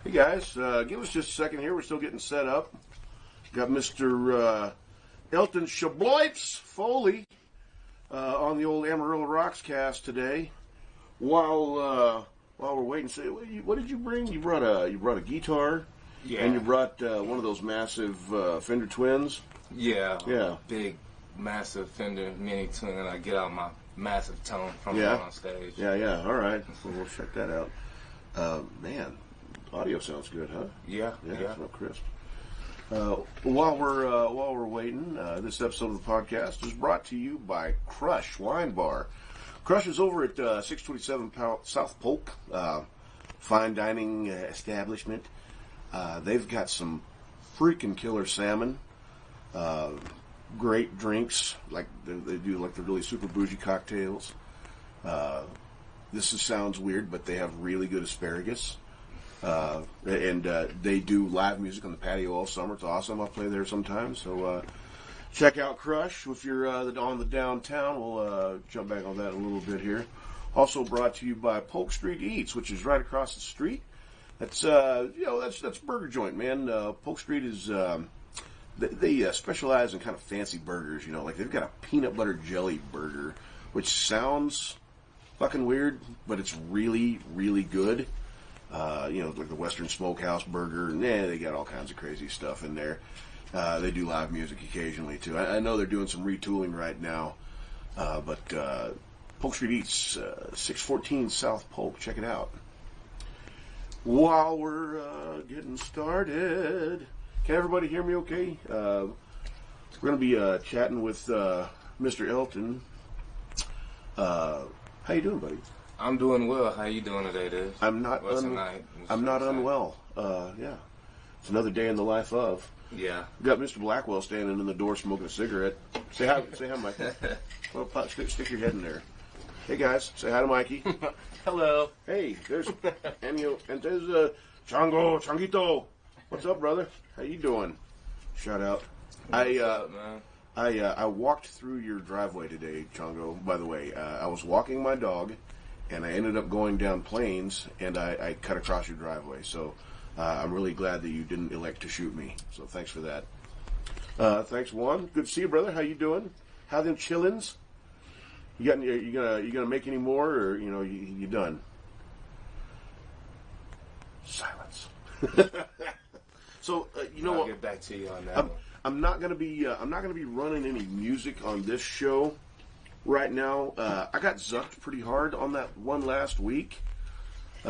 Hey guys, give us just a second here. We're still getting set up. Got Mr. Elton Shabloypes Foley on the old Amarillo Rocks cast today. While we're waiting, say, what did you bring? You brought a guitar, yeah, and you brought one of those massive Fender Twins. Yeah, yeah, big, massive Fender Mini Twin, and I get out my massive tone from on stage. Yeah. All right, so we'll check that out. Man. Audio sounds good, huh? Yeah. It's real crisp. While we're waiting, this episode of the podcast is brought to you by Crush Wine Bar. Crush is over at 627 South Polk, fine dining establishment. They've got some freaking killer salmon, great drinks, like they do like the really super bougie cocktails. Sounds weird, but they have really good asparagus. And they do live music on the patio all summer. It's awesome. I'll play there sometimes. So check out Crush if you're on the downtown. We'll jump back on that in a little bit here. Also brought to you by Polk Street Eats, which is right across the street. That's that's burger joint, man. Polk Street is they specialize in kind of fancy burgers. You know, like they've got a peanut butter jelly burger, which sounds fucking weird, but it's really, really good. Like the Western Smokehouse burger. They got all kinds of crazy stuff in there. They do live music occasionally, too. I know they're doing some retooling right now. But Polk Street Eats, 614 South Polk. Check it out. While we're getting started, can everybody hear me okay? We're going to be chatting with Mr. Elton. How you doing, buddy? I'm doing well. How you doing today, Dave? I'm not unwell. It's another day in the life of. Yeah. Got Mr. Blackwell standing in the door smoking a cigarette. Say hi, Mikey. Well, stick your head in there. Hey guys, say hi to Mikey. Hello. Hey, there's and there's Changuito. What's up, brother? How you doing? Shout out. I walked through your driveway today, Chango. By the way, I was walking my dog. And I ended up going down Plains, and I cut across your driveway. So I'm really glad that you didn't elect to shoot me. So thanks for that. Thanks, Juan. Good to see you, brother. How you doing? How them chillins? You gonna make any more, or you done? Silence. So I'll get back to you on that one. I'm not gonna be running any music on this show. Right now, I got zucked pretty hard on that one last week. They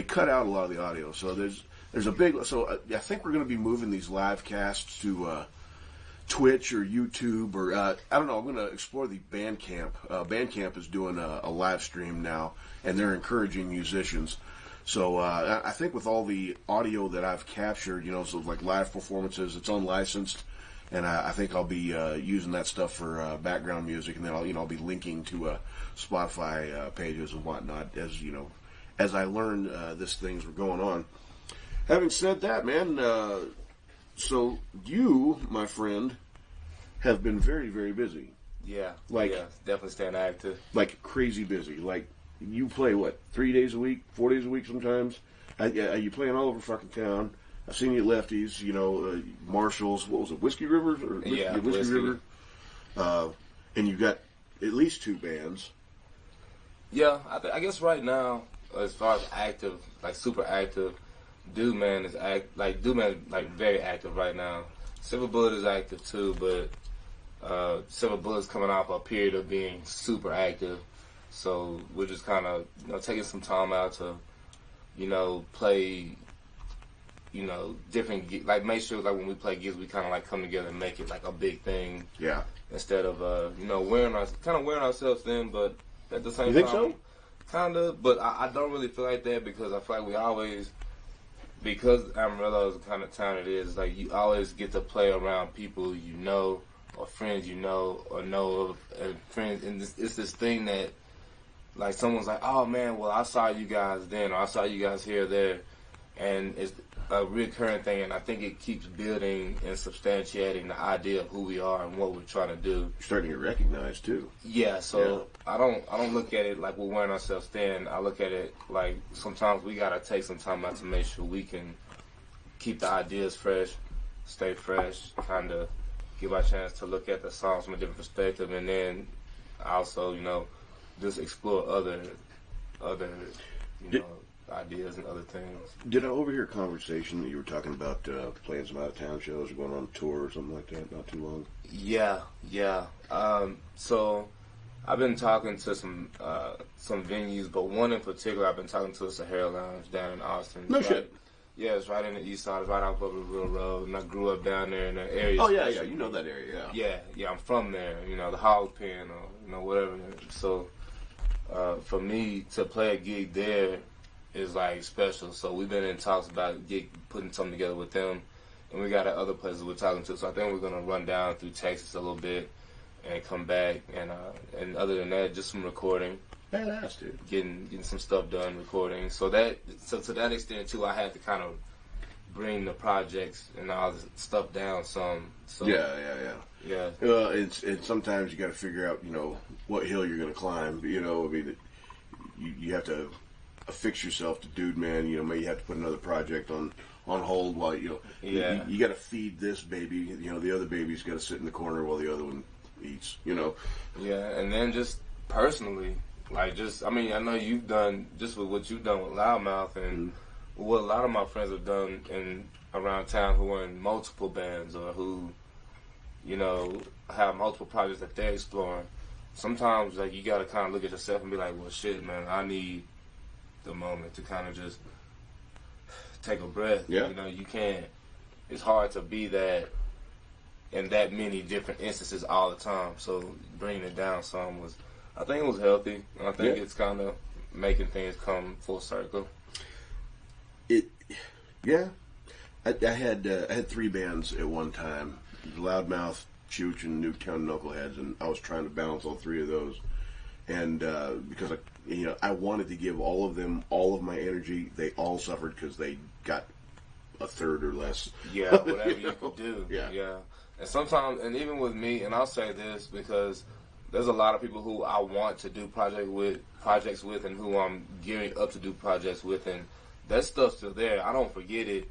cut out a lot of the audio, so there's a big. So I think we're going to be moving these live casts to Twitch or YouTube or I don't know. I'm going to explore the Bandcamp. Bandcamp is doing a live stream now, and they're encouraging musicians. So I think with all the audio that I've captured, so like live performances, it's unlicensed. And I think I'll be using that stuff for background music, and then I'll be linking to Spotify pages and whatnot as I learn these things are going on. Having said that, man, so you, my friend, have been very, very busy. Yeah, yeah, definitely staying active. Like crazy busy. Like you play 3 days a week, 4 days a week sometimes. You playing all over fucking town. I've seen you at Lefties, Marshalls, what was it, Whiskey River? Whiskey River. And you've got at least 2 bands. Yeah, I guess right now, as far as active, like super active, Dude Man is very active right now. Silver Bullet is active too, but Silver Bullet's coming off a period of being super active. So we're just kind of, taking some time out to, play, different, make sure when we play gigs, we kind of come together and make it a big thing. Yeah. Instead of, wearing ourselves thin, but at the same time. You think so? Kind of, but I don't really feel like that because I feel like we always, because Amarillo is the kind of town it is, you always get to play around people or friends or know of, and friends, and it's this thing that, someone's like, oh man, well I saw you guys then, or I saw you guys here or there, and it's a recurring thing, and I think it keeps building and substantiating the idea of who we are and what we're trying to do. You're starting to get recognized too. Yeah, so I don't look at it like we're wearing ourselves thin. I look at it like sometimes we gotta take some time out to make sure we can keep the ideas fresh, stay fresh, kind of give our chance to look at the songs from a different perspective, and then also, just explore other, ideas and other things. Did I overhear a conversation that you were talking about playing some out-of-town shows or going on a tour or something like that not too long? Yeah. So I've been talking to some venues, but one in particular I've been talking to is the Hair Lounge down in Austin. No shit. Yeah, it's right in the east side. It's right off of the real road, and I grew up down there in the area. Oh, yeah, you know that area, Yeah, I'm from there, the Hog Pen or, whatever. So, for me to play a gig there is, like, special. So we've been in talks about putting something together with them, and we got other places we're talking to. So I think we're going to run down through Texas a little bit and come back, and other than that, just some recording. Badass, dude. Getting some stuff done, recording. So to that extent too, I had to kind of bring the projects and all the stuff down some. So yeah. And sometimes you got to figure out, what hill you're going to climb. I mean, you have to affix yourself to dude, man. Maybe you have to put another project on hold while you got to feed this baby. The other baby's got to sit in the corner while the other one eats. Yeah, and then just personally. Like, I know you've done, just with what you've done with Loudmouth and what a lot of my friends have done around town who are in multiple bands or who, have multiple projects that they're exploring. Sometimes, like, you got to kind of look at yourself and be like, well, shit, man, I need the moment to kind of just take a breath. Yeah. You can't, it's hard to be that in that many different instances all the time. So bringing it down some I think it was healthy. I think it's kind of making things come full circle. I had 3 bands at one time: Loudmouth, Chooch, and Nuketown Knuckleheads, and I was trying to balance all 3 of those. And because I wanted to give all of them all of my energy, they all suffered because they got a third or less. Yeah, whatever you could do. Yeah. And sometimes, and even with me, and I'll say this because there's a lot of people who I want to do projects with and who I'm gearing up to do projects with, and that stuff's still there. I don't forget it.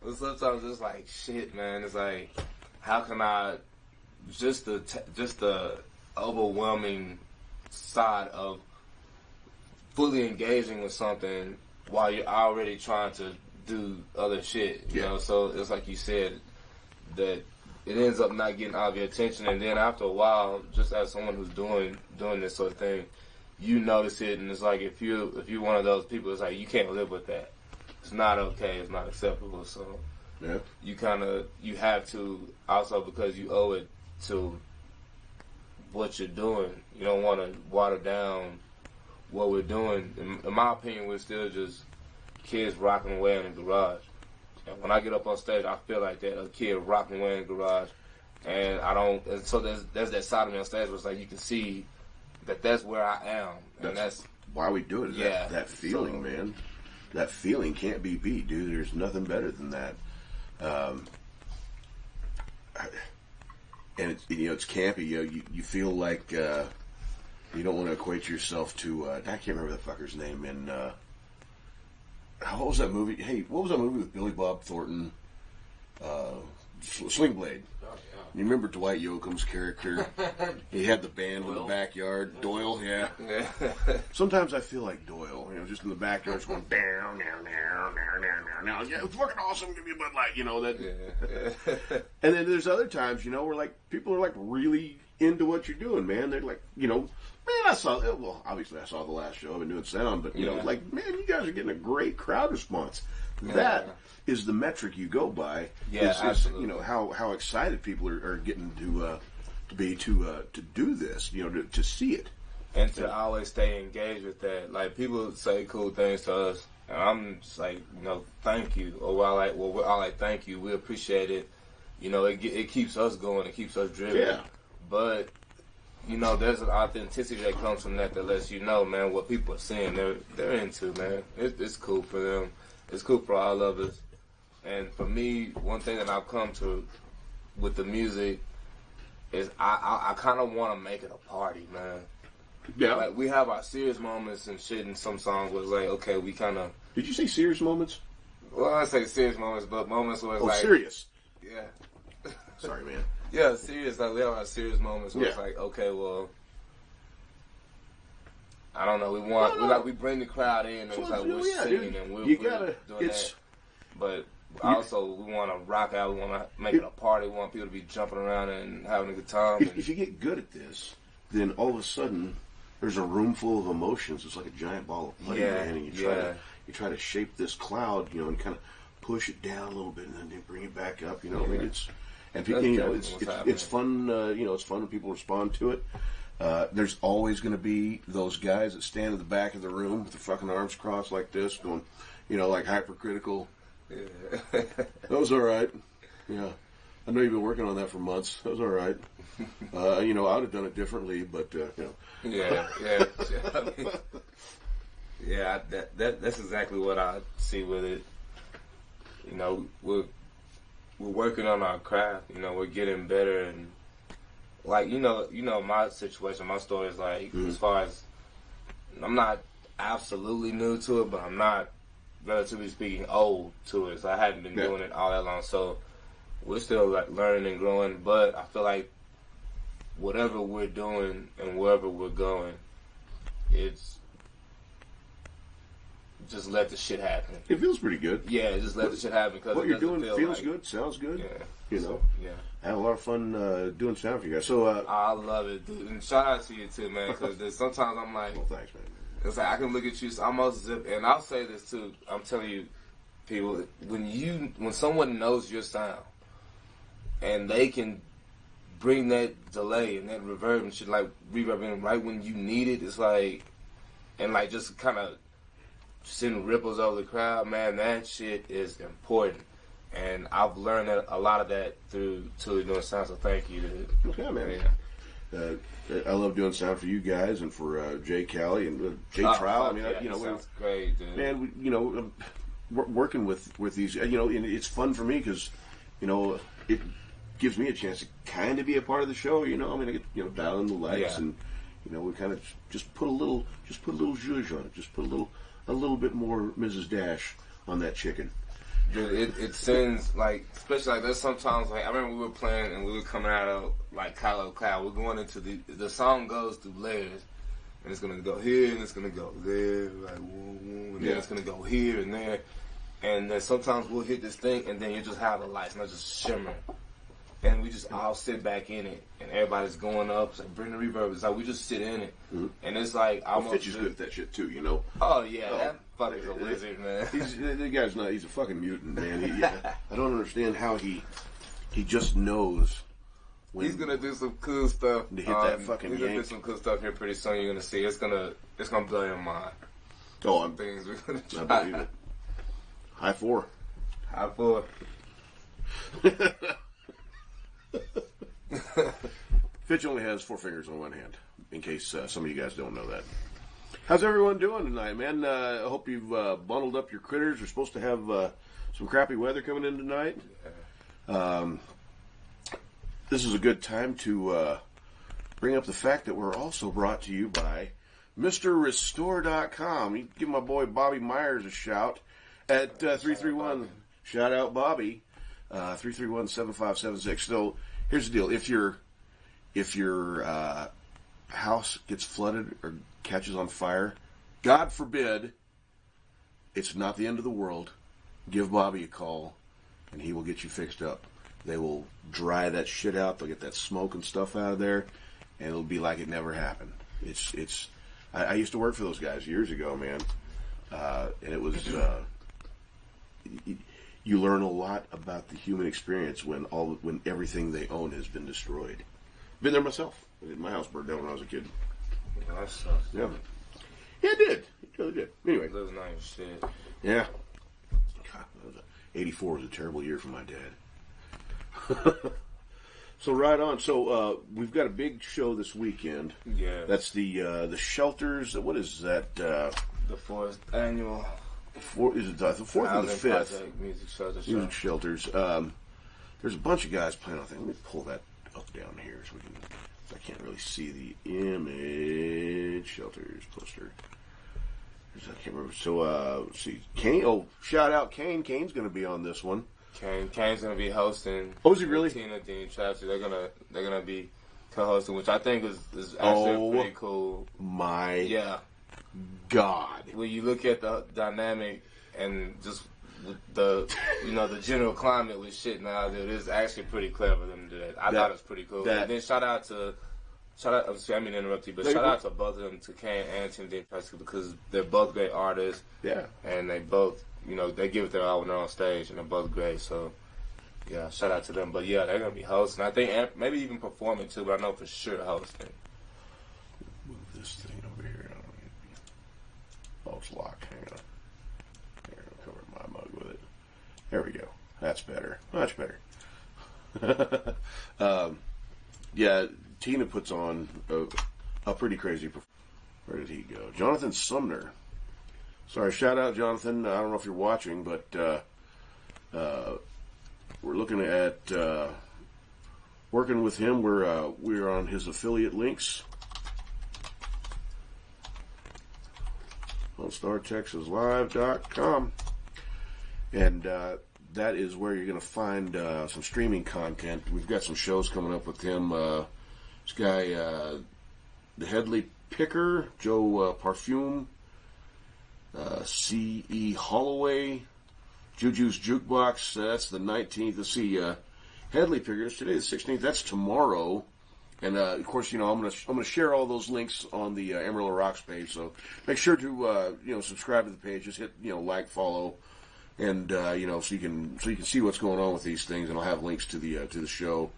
But sometimes it's like, shit, man. It's like, how can I, just the overwhelming side of fully engaging with something while you're already trying to do other shit, you know? So it's like you said, that it ends up not getting all of your attention, and then after a while, just as someone who's doing this sort of thing, you notice it, and it's like if you're one of those people, it's like you can't live with that. It's not okay. It's not acceptable. So you have to also, because you owe it to what you're doing. You don't want to water down what we're doing. In my opinion, we're still just kids rocking away in the garage. And when I get up on stage, I feel like that, a kid rocking away in the garage. And so there's that side of me on stage where it's like you can see that that's where I am. And that's why we do it. That feeling, man. That feeling can't be beat, dude. There's nothing better than that. And it's campy. You feel like you don't want to equate yourself to. I can't remember the fucker's name in. What was that movie? Hey, what was that movie with Billy Bob Thornton? Sling Blade. Oh, yeah. You remember Dwight Yoakam's character? He had the band in the backyard. Doyle, yeah. Sometimes I feel like Doyle, just in the backyard, just going down, down, down, down, down, down. Yeah, it's fucking awesome. Give me a Bud Light, that. Yeah. And then there's other times, where like people are like really into what you're doing, man. They're like, man, obviously I saw the last show. I've been doing sound, but like, man, you guys are getting a great crowd response. That is the metric you go by. Yeah, absolutely. How excited people are getting to do this, to see it. And to always stay engaged with that. Like, people say cool things to us, and I'm just like, thank you. Or we're all like, thank you. We appreciate it. It keeps us going. It keeps us driven. Yeah. But you know, there's an authenticity that comes from that lets you know, man, what people are seeing, they're into, man. It's cool for them. It's cool for all of us. And for me, one thing that I've come to with the music is I kind of want to make it a party, man. Yeah. Like, we have our serious moments and shit in some songs where it's like, okay, we kind of... Did you say serious moments? Well, I say serious moments, but moments where it's like... serious. Yeah. Sorry, man. Yeah, serious. Like, we have our serious moments where Yeah. it's like, okay, well... I don't know. We bring the crowd in and it's like we're singing and we're doing that. But also, we want to rock out. We want to make it a party. We want people to be jumping around and having a good time. If you get good at this, then all of a sudden there's a room full of emotions. It's like a giant ball of putty, man, and you try to shape this cloud, you know, and kind of push it down a little bit and then bring it back up. You know, I mean, it's fun. You know, it's fun when people respond to it. There's always going to be those guys that stand in the back of the room with their fucking arms crossed like this, going, you know, like hypercritical. Yeah. That was all right. Yeah. I know you've been working on that for months. That was all right. You know, I would have done it differently, but, you know. Yeah. Yeah, that's exactly what I see with it. You know, we're working on our craft. You know, we're getting better and, like, you know, my situation, my story is like, as far as, I'm not absolutely new to it, but I'm not, relatively speaking, old to it. So I hadn't been doing it all that long. So we're still like learning and growing. But I feel like whatever we're doing and wherever we're going, it's just let the shit happen. It feels pretty good. Yeah, just let the shit happen. Because what you're doing feels good, sounds good. Yeah. You know. So, yeah. I had a lot of fun doing sound for you guys. So I love it, dude. And shout out to you too, man. Because sometimes I'm like, well, thanks, man. It's like I can look at you, so almost zip, and I'll say this too. I'm telling you, people, when someone knows your sound, and they can bring that delay and that reverb and shit, like reverb in right when you need it, it's like, and like just kind of send ripples over the crowd, man. That shit is important, and I've learned a lot of that through doing sound. So thank you, dude. Yeah, man. Yeah. I love doing sound for you guys and for Jay Callie and Jay Trowell. I mean, you know, sounds great, dude. Man, you know, working with these, you know, and it's fun for me because, you know, it gives me a chance to kind of be a part of the show. You know, I mean, I get, you know, dial in the lights and, you know, we kind of just put a little zhuzh on it, just put a little bit more Mrs. Dash on that chicken. Dude, it sends, like, especially like there's sometimes, like, I remember we were playing and we were coming out of, like, Kylo Cloud. We're going into the song goes through layers. And it's going to go here and it's going to go there, like, woo, woo, and then it's going to go here and there. And then sometimes we'll hit this thing and then you just have the lights and they're just shimmering. And we just all sit back in it and everybody's going up. It's like, bring the reverb. It's like, we just sit in it. Mm-hmm. And it's like, almost. Fitch is good at that shit too, you know? Oh, yeah. That fucker's a wizard, man. The guy's not, he's a fucking mutant, man. I don't understand how he just knows when he's gonna do some cool stuff. To hit that fucking He's gonna do some cool stuff here pretty soon. You're gonna see. It's gonna blow your mind. Oh, things we're gonna try. I believe it. High four. High four. Fitch only has 4 fingers on one hand, in case some of you guys don't know that. How's everyone doing tonight, man? I hope you've bundled up your critters. We're supposed to have some crappy weather coming in tonight. This is a good time to bring up the fact that we're also brought to you by MrRestore.com. You can give my boy Bobby Myers a shout at 331. Shout out Bobby. 331-7576. So here's the deal: if your house gets flooded or catches on fire, God forbid, it's not the end of the world. Give Bobby a call, and he will get you fixed up. They will dry that shit out. They'll get that smoke and stuff out of there, and it'll be like it never happened. I used to work for those guys years ago, man, and it was. You learn a lot about the human experience when everything they own has been destroyed. Been there myself. My house burned down when I was a kid. Yeah, that sucks. Yeah, it did. It really did. Anyway, lives nice shit. Yeah. God, 84 was a terrible year for my dad. So right on. So we've got a big show this weekend. Yeah. That's the shelters. What is that? The fourth annual. Is it the fourth or the fifth? Project Music Shelter Show. Music shelters. There's a bunch of guys playing on things. Let me pull that up down here so we can. I can't really see the image. Shelters poster. I can't remember. So let's see. Kane. Oh, shout out Kane. Kane's going to be on this one. Kane's going to be hosting. Oh, is he really? Tina, Dean, Travis. They're gonna be co-hosting, which I think is actually pretty cool. My God. When you look at the dynamic and just the general climate with shit now, dude, it's actually pretty clever them to do that. I thought it was pretty cool. And then shout out to I mean to interrupt you, but shout out to both of them, to Kane and Tim Dean Travis, because they're both great artists. Yeah. And they both, they give it their all when they're on stage, and they're both great. So, yeah, shout out to them. But yeah, they're gonna be hosting. I think maybe even performing too, but I know for sure hosting. Move this thing over here. Oh, it's locked. Hang on. Here, I'll cover my mug with it. There we go. That's better. Much better. Yeah, Tina puts on a pretty crazy performance. Where did he go? Jonathan Sumner. Sorry, shout out Jonathan. I don't know if you're watching, but we're looking at working with him. We're on his affiliate links on StarTexasLive.com, and that is where you're going to find some streaming content. We've got some shows coming up with him. This guy, the Headley Picker, Joe Parfume, C.E. Holloway, Juju's Jukebox. That's the 19th. Let's see, Headley Picker. Today the 16th. That's tomorrow. And of course, I'm gonna share all those links on the Amarillo Rocks page. So make sure to subscribe to the page. Just hit like, follow, and so you can see what's going on with these things. And I'll have links to the show.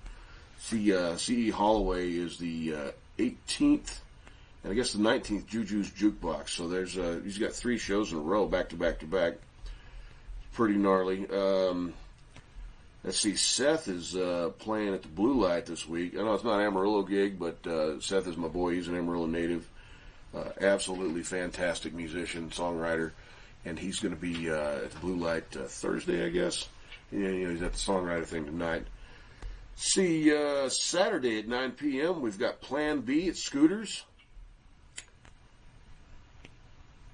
C.E. Holloway is the 18th, and I guess the 19th, Juju's Jukebox. So there's he's got 3 shows in a row, back to back to back. Pretty gnarly. Let's see, Seth is playing at the Blue Light this week. I know it's not an Amarillo gig, but Seth is my boy. He's an Amarillo native. Absolutely fantastic musician, songwriter. And he's going to be at the Blue Light Thursday, I guess. He's at the songwriter thing tonight. See, Saturday at 9 p.m., we've got Plan B at Scooters.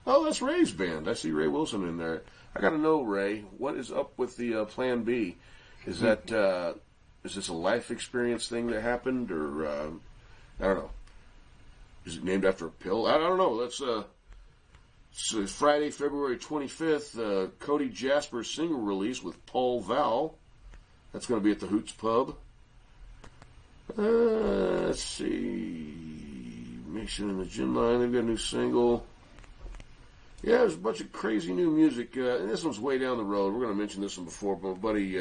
Oh, that's Ray's band. I see Ray Wilson in there. I got to know, Ray, what is up with the Plan B? Is that is this a life experience thing that happened, or I don't know? Is it named after a pill? I don't know. Let's so Friday, February 25th, Cody Jasper's single release with Paul Val. That's going to be at the Hoots Pub. Let's see. Mission in the Gin Line. They've got a new single. Yeah, there's a bunch of crazy new music. And this one's way down the road. We're going to mention this one before, but my buddy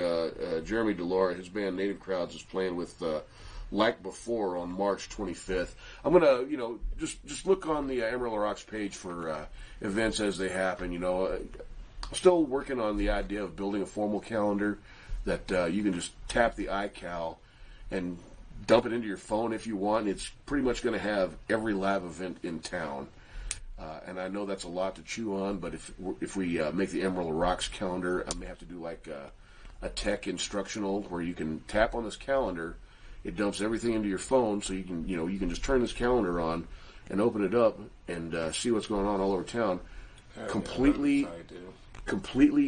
Jeremy Delora, his band Native Crowds, is playing with Like Before on March 25th. I'm going to, just look on the Amarillo Rocks page for events as they happen. I'm still working on the idea of building a formal calendar that you can just tap the iCal and dump it into your phone if you want. It's pretty much going to have every live event in town. And I know that's a lot to chew on, but if we make the Amarillo Rocks calendar, I may have to do like a tech instructional where you can tap on this calendar. It dumps everything into your phone, so you can just turn this calendar on and open it up and see what's going on all over town. Completely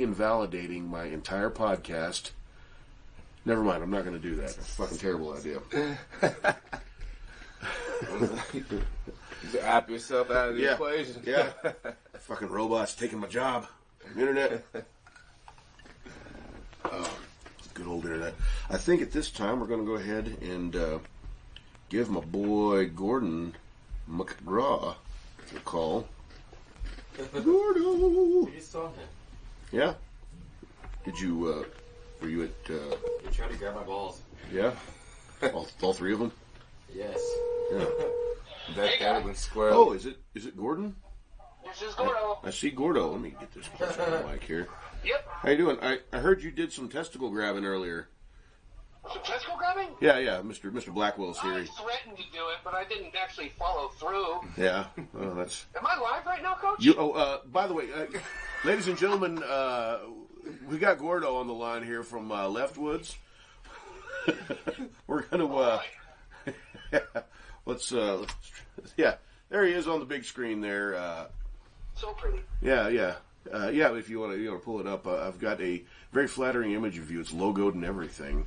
invalidating my entire podcast. Never mind, I'm not going to do that. It's a fucking terrible idea. You app yourself out of the equation. Yeah. Fucking robots taking my job. Internet. Good old internet. I think at this time we're going to go ahead and give my boy Gordon McGraw a call. Gordo! You're just talking. Yeah? Did you, were you at, You're trying to grab my balls. Yeah? all 3 of them? Yes. Yeah. That been squirrel. Oh, is it Gordon? This is Gordo. I see Gordo. Let me get this closer on the mic here. Yep. How you doing? I heard you did some testicle grabbing earlier. Some testicle grabbing? having? Yeah. Mr. Blackwell's I here. threatened to do it, but I didn't actually follow through. Yeah. Oh, that's. Am I live right now, Coach? By the way, ladies and gentlemen, we got Gordo on the line here from Leftwoods. We're gonna. Let's. Yeah, there he is on the big screen there. So pretty. Yeah. If you want to pull it up, I've got a very flattering image of you. It's logoed and everything.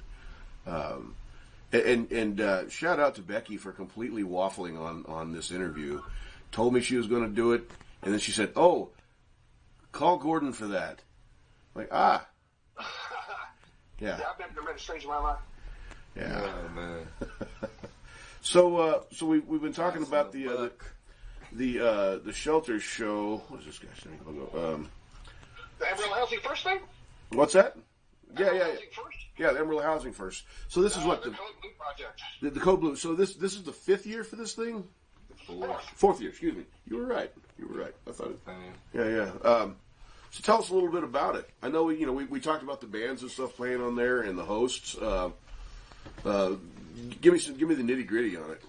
And shout out to Becky for completely waffling on this interview. Told me she was going to do it, and then she said, "Oh, call Gordon for that." Like, yeah. Yeah, I've never been a stranger in my life. Yeah. Oh, man. So we've been talking about the shelter show. What is this guy's name? The Amarillo Housing First thing? What's that? Yeah. Housing First? Yeah, the Amarillo Housing First. So this is what the Code Blue Project. the Code Blue. So this is the 5th year for this thing. Fourth year. Excuse me. You were right. I thought it. Yeah. So tell us a little bit about it. I know we talked about the bands and stuff playing on there and the hosts. Give me the nitty gritty on it.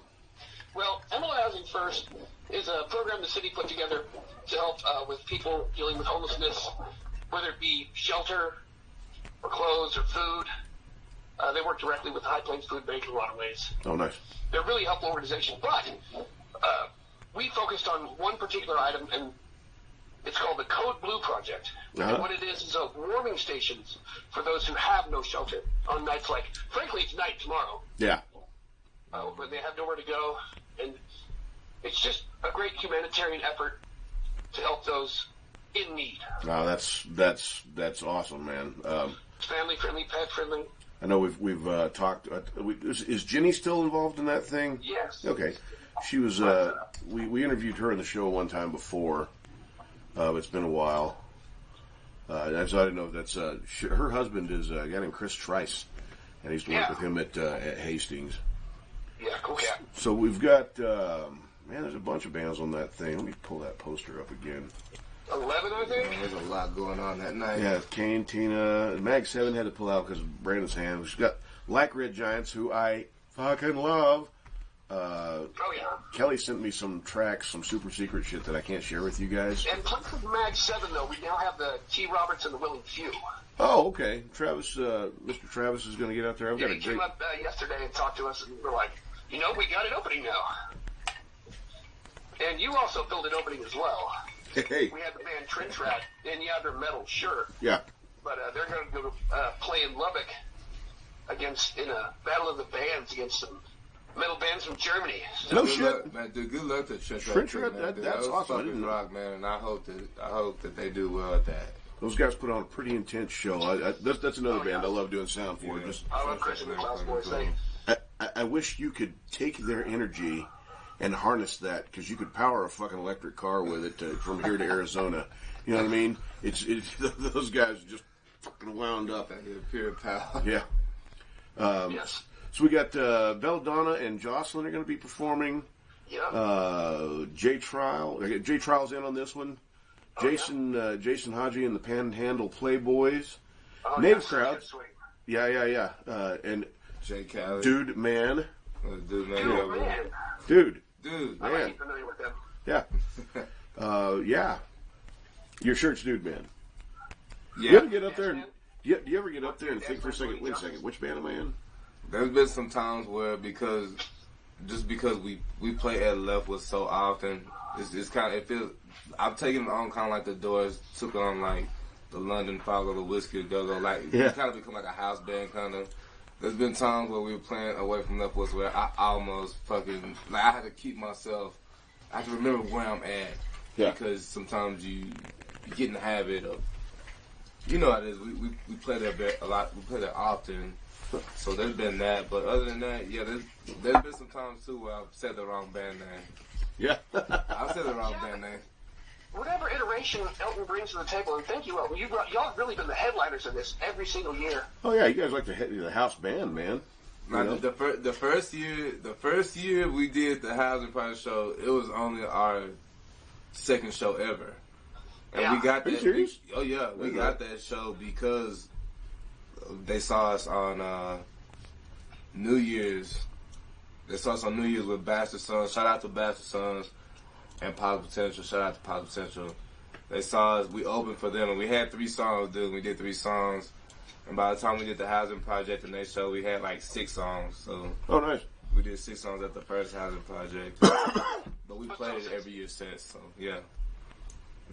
Well, Amarillo Housing First is a program the city put together to help with people dealing with homelessness, whether it be shelter or clothes or food. They work directly with the High Plains Food Bank in a lot of ways. Oh, nice. They're a really helpful organization, but we focused on one particular item, and it's called the Code Blue Project. And what it is a warming stations for those who have no shelter on nights like, frankly, it's night tomorrow. Yeah. When they have nowhere to go, and it's just a great humanitarian effort to help those in need. Oh, that's awesome, man. It's family friendly, pet friendly. I know we've talked. Is Ginny still involved in that thing? Yes. Okay. She was. We interviewed her in the show one time before. It's been a while. And so I didn't know if that's her husband is a guy named Chris Trice, and I used to work with him at Hastings. Yeah, cool cat. So we've got there's a bunch of bands on that thing. Let me pull that poster up again. 11, I think. Man, there's a lot going on that night. Yeah, Kane, Tina, Mag 7 had to pull out because of Brandon's hand. She's got Like Red Giants, who I fucking love. Kelly sent me some tracks, some super secret shit that I can't share with you guys. And plus with Mag 7, though, we now have the T. Roberts and the Willing Few. Oh, okay. Travis, Mr. Travis is going to get out there. He came up yesterday and talked to us, and we're like, we got an opening now. And you also filled an opening as well. Hey. We had the band Trench Rat, and they're metal, sure. Yeah. But they're going to go play in Lubbock in a battle of the bands against some metal bands from Germany. So No shit. Luck, man, dude, good luck to Trench Rat. That's awesome. I didn't know. Rock, man, and I hope that they do well at that. Those guys put on a pretty intense show. That's another band I love doing sound for. Yeah. Just, I love Chris and the Klaus Boys thing. I wish you could take their energy and harness that, because you could power a fucking electric car with it from here to Arizona. You know what I mean? It's those guys are just fucking wound up. Pure power. Yeah. Yes. So we got Belladonna and Jocelyn are going to be performing. Yeah. Jay Trial's in on this one. Jason Haji and the Panhandle Playboys. Nave Crowd. Yeah. And Jay Cali. Dude Man. Dude, man. Dude. Dude. I'm not familiar with them. Yeah. Yeah. Your shirt's Dude Man. Yeah. You ever get up there and do you ever get up there and think for a second, wait a second, which band am I in? There's been some times where because we play at Leftwood so often, it's kind of, it feels, I've taken it on kind of like the Doors took on like the London Fog or the Whiskey Go-Go, like it's kind of become like a house band kind of. There's been times where we were playing away from Leftwoods where I almost fucking, like I had to keep myself, I have to remember where I'm at. Yeah. Because sometimes you get in the habit of, you know how it is, we play there a lot, we play there often. So there's been that, but other than that, yeah, there's been some times too where I've said the wrong band name. Yeah. I've said the wrong band name. Whatever iteration Elton brings to the table, and thank you, Elton. Y'all have really been the headliners of this every single year. Oh yeah, you guys like the house band, man. Now, the first year we did the Housing Party show, it was only our second show ever, and we got Are you that. serious? We got that show because they saw us on New Year's. They saw us on New Year's with Bastard Sons. Shout out to Bastard Sons and Positive Potential. Shout out to Positive Potential. They saw us. We opened for them, and we had 3 songs, dude. We did 3 songs. And by the time we did the Housing Project and they show, we had like 6 songs. So Oh, nice. we did 6 songs at the first Housing Project. But we played it every year since. So, yeah.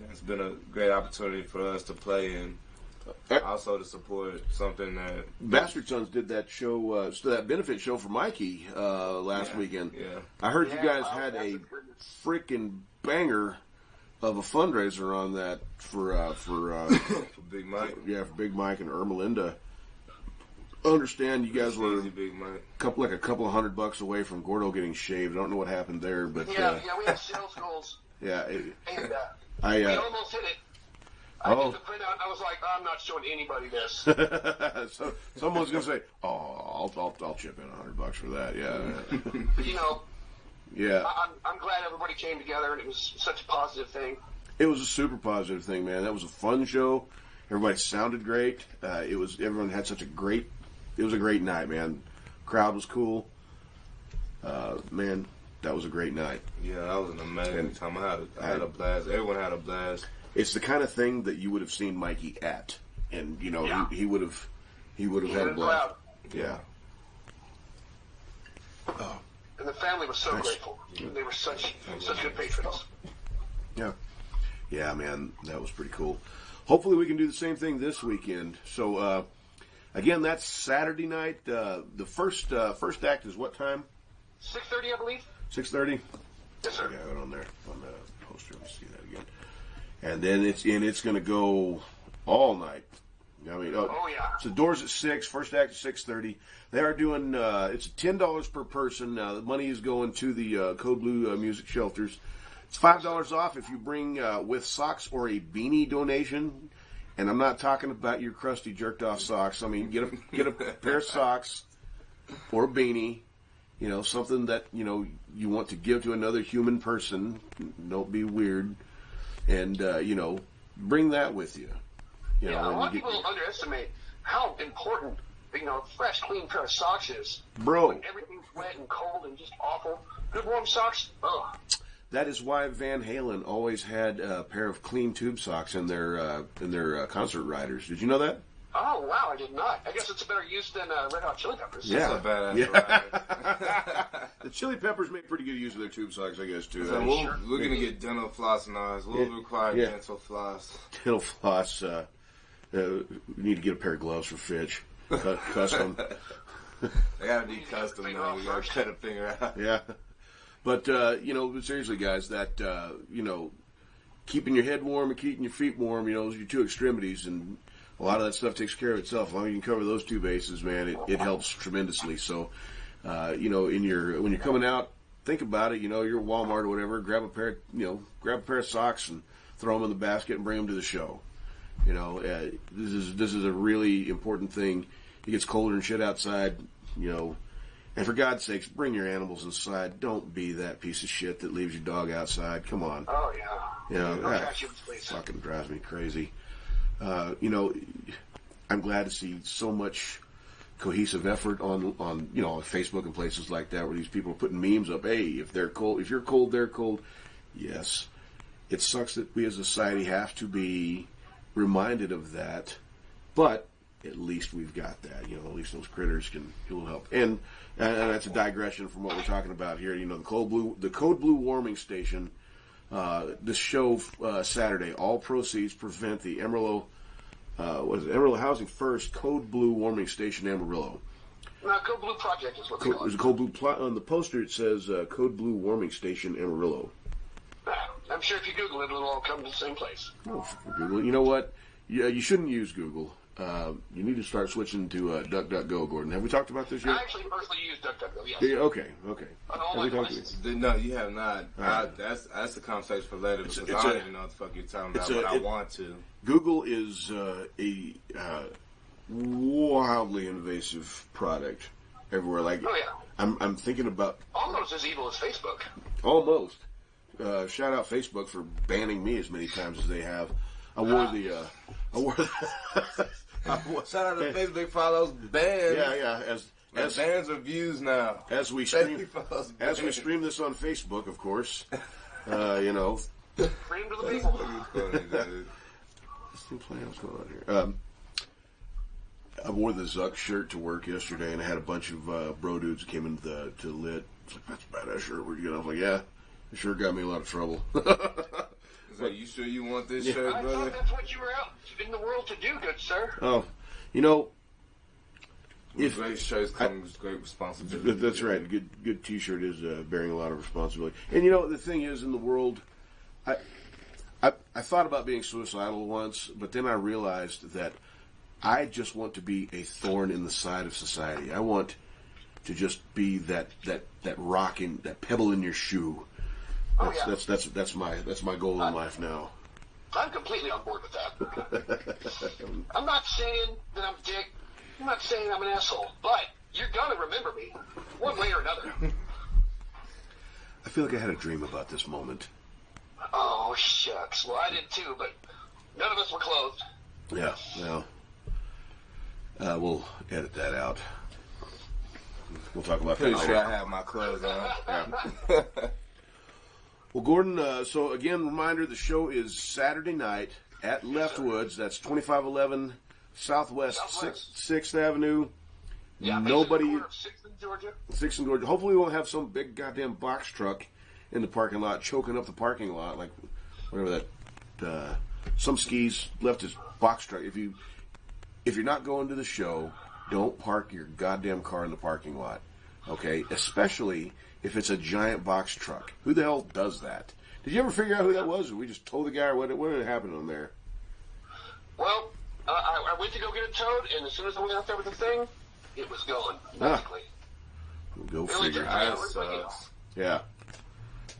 It's been a great opportunity for us to play and also to support something that... Bastard Sons did that show, that benefit show for Mikey last weekend. Yeah. I heard you guys had a freaking banger of a fundraiser on that for Big Mike. Yeah, for Big Mike and Ermelinda. I understand you guys were Big Mike. a couple of $100 away from Gordo getting shaved. I don't know what happened there, but we had sales goals. yeah, And I we almost hit it. I did the printout. I was like, I'm not showing anybody this. so someone's gonna say, "Oh, I'll chip in $100 for that." Yeah, But, you know, yeah. I'm glad everybody came together, and it was such a positive thing. It was a super positive thing, man. That was a fun show. Everybody sounded great. Everyone had such a great. It was a great night, man. Crowd was cool. Man, that was a great night. Yeah, that was an amazing time. I had a blast. Everyone had a blast. It's the kind of thing that you would have seen Mikey at, and you know he would have had a blast. Yeah. Oh. And the family was so grateful. They were such good patrons. Yeah. Yeah, man, that was pretty cool. Hopefully we can do the same thing this weekend. So, again, that's Saturday night. The first act is what time? 6:30, I believe. 6:30? Yes, sir. I got it on there on the poster. Let me see that again. And then it's going to go all night. I mean, Oh, yeah. So doors at 6. First act at 6:30. They are doing. It's $10 per person. The money is going to the Code Blue Music Shelters. It's $5 off if you bring with socks or a beanie donation. And I'm not talking about your crusty jerked off socks. I mean, get a pair of socks or a beanie. You know, something that you want to give to another human person. Don't be weird. And bring that with you. A lot of people underestimate how important a fresh, clean pair of socks is. Bro. When everything's wet and cold and just awful. Good warm socks. Ugh. That is why Van Halen always had a pair of clean tube socks in their concert riders. Did you know that? Oh, wow, I did not. I guess it's a better use than Red Hot Chili Peppers. Yeah. That's a badass rider. The Chili Peppers make pretty good use of their tube socks, I guess, too. So we're going to get dental floss in ours. We'll require dental floss. Dental floss. We need to get a pair of gloves for Fitch. Custom. They got to be custom, though. We got to cut a finger out. Yeah. But, seriously, guys, that, keeping your head warm and keeping your feet warm, those are your two extremities, and a lot of that stuff takes care of itself. As long as you can cover those two bases, man, it helps tremendously. So, when you're coming out, think about it. You're at Walmart or whatever. Grab a pair of socks and throw them in the basket and bring them to the show. This is a really important thing. It gets colder and shit outside. And for God's sakes, bring your animals inside. Don't be that piece of shit that leaves your dog outside. Come on. Oh yeah. That fucking drives me crazy. I'm glad to see so much cohesive effort on Facebook and places like that where these people are putting memes up. Hey, if you're cold, they're cold. Yes. It sucks that we as a society have to be reminded of that, but at least we've got that. At least those critters can help. And that's a digression from what we're talking about here. The Code Blue Warming Station. This show Saturday. All proceeds prevent the Amarillo. Amarillo Housing First Code Blue Warming Station Amarillo. Code Blue Project is what they call it. There's a Code Blue on the poster. It says Code Blue Warming Station Amarillo. I'm sure if you Google it, it'll all come to the same place. Oh, Google. You know what? Yeah, you shouldn't use Google. You need to start switching to DuckDuckGo, Gordon. Have we talked about this yet? I actually personally use DuckDuckGo, yes. Yeah, okay. On all my devices. No, you have not. Right. That's the conversation for later because I don't even know what the fuck you're talking about, but I want to. Google is a wildly invasive product everywhere. Like, oh, yeah. I'm thinking about... Almost as evil as Facebook. Almost. Shout out Facebook for banning me as many times as they have. I wore Shout out to Facebook follows banned. Yeah. Fans are views now. As we stream this on Facebook, of course, you know. Freedom to the people. What's going on here? I wore the Zuck shirt to work yesterday, and I had a bunch of bro dudes that came into to lit. It's like, that's a badass shirt. Where'd you get it? I was like, yeah, it sure got me a lot of trouble. So you sure you want this shirt, I brother? thought that's what you were out in the world to do, good sir. Oh, you know, With great shirts comes great responsibility. that's right. Good T-shirt is bearing a lot of responsibility. And you know, the thing is, in the world, I thought about being suicidal once, but then I realized that I just want to be a thorn in the side of society. I want to just be that rock in that pebble in your shoe. That's my goal in life now. I'm completely on board with that. I'm not saying that I'm a dick. I'm not saying I'm an asshole. But you're gonna remember me, one way or another. I feel like I had a dream about this moment. Oh, shucks. Well, I did too, but none of us were clothed. Yeah, well, we'll edit that out. We'll talk about Pretty that sure later. I have my clothes on. Yeah. Well, Gordon, so again, reminder, the show is Saturday night at Leftwoods. That's 2511 Southwest 6th Avenue. Yeah, Nobody... 6th in Georgia. 6th in Georgia. Hopefully we won't have some big goddamn box truck in the parking lot choking up the parking lot, like whatever that... some skis left his box truck. If you're not going to the show, don't park your goddamn car in the parking lot. Okay? Especially if it's a giant box truck. Who the hell does that? Did you ever figure out who that was? Or we just told the guy, or what had happened on there? Well, I went to go get it towed, and as soon as I went out there with the thing, it was gone, basically. Go It only figure. took 2 hours, but, you know. Yeah.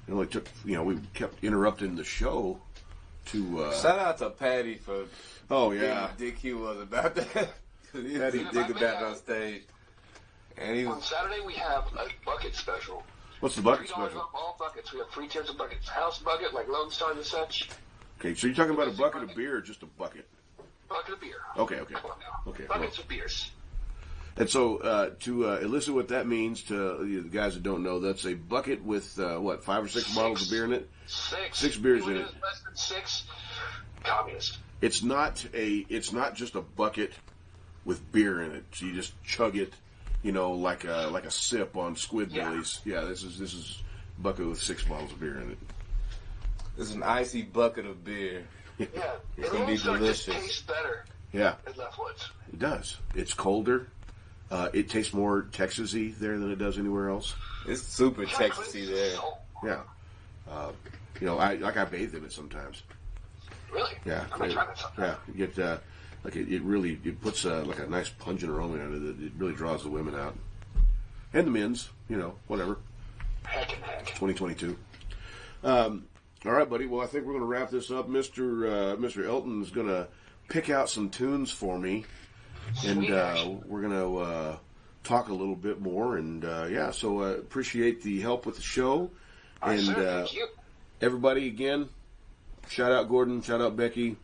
It only took, we kept interrupting the show to... Shout out to Patty for oh, yeah. being the dick he was about that. He Patty digging back on stage. And he On was... Saturday, we have a bucket special. What's the bucket $3 special? off all buckets. We have 3 tiers of buckets. House bucket, like Lone Star and such. Okay, so you're talking about a bucket of beer or just a bucket? Bucket of beer. Okay. Come on now. Okay, Buckets of beers. And so, to elicit what that means to the guys that don't know, that's a bucket with, 5 or 6 bottles of beer in it? 6. 6 beers in Anyone it. who has less than 6, communist. It's not just a bucket with beer in it. So you just chug it, like a sip on Squidbillies. Yeah, this is a bucket with 6 bottles of beer in it. It's an icy bucket of beer. Yeah. It's It gonna be Lone Star just delicious. tastes better Yeah, at Leftwoods. it does. It's colder. It tastes more Texas-y there than it does anywhere else. It's super Texasy there. Yeah. I bathe in it sometimes. Really? Yeah. I'm gonna try that sometime. Yeah. You get, it puts like a nice pungent aroma in it. It really draws the women out. And the men's, whatever. Heck and heck. 2022. All right, buddy. Well, I think we're going to wrap this up. Mr. Elton is going to pick out some tunes for me. And we're going to talk a little bit more. And, so appreciate the help with the show. All right, And sir, thank you. everybody, again, shout out Gordon, shout out Becky,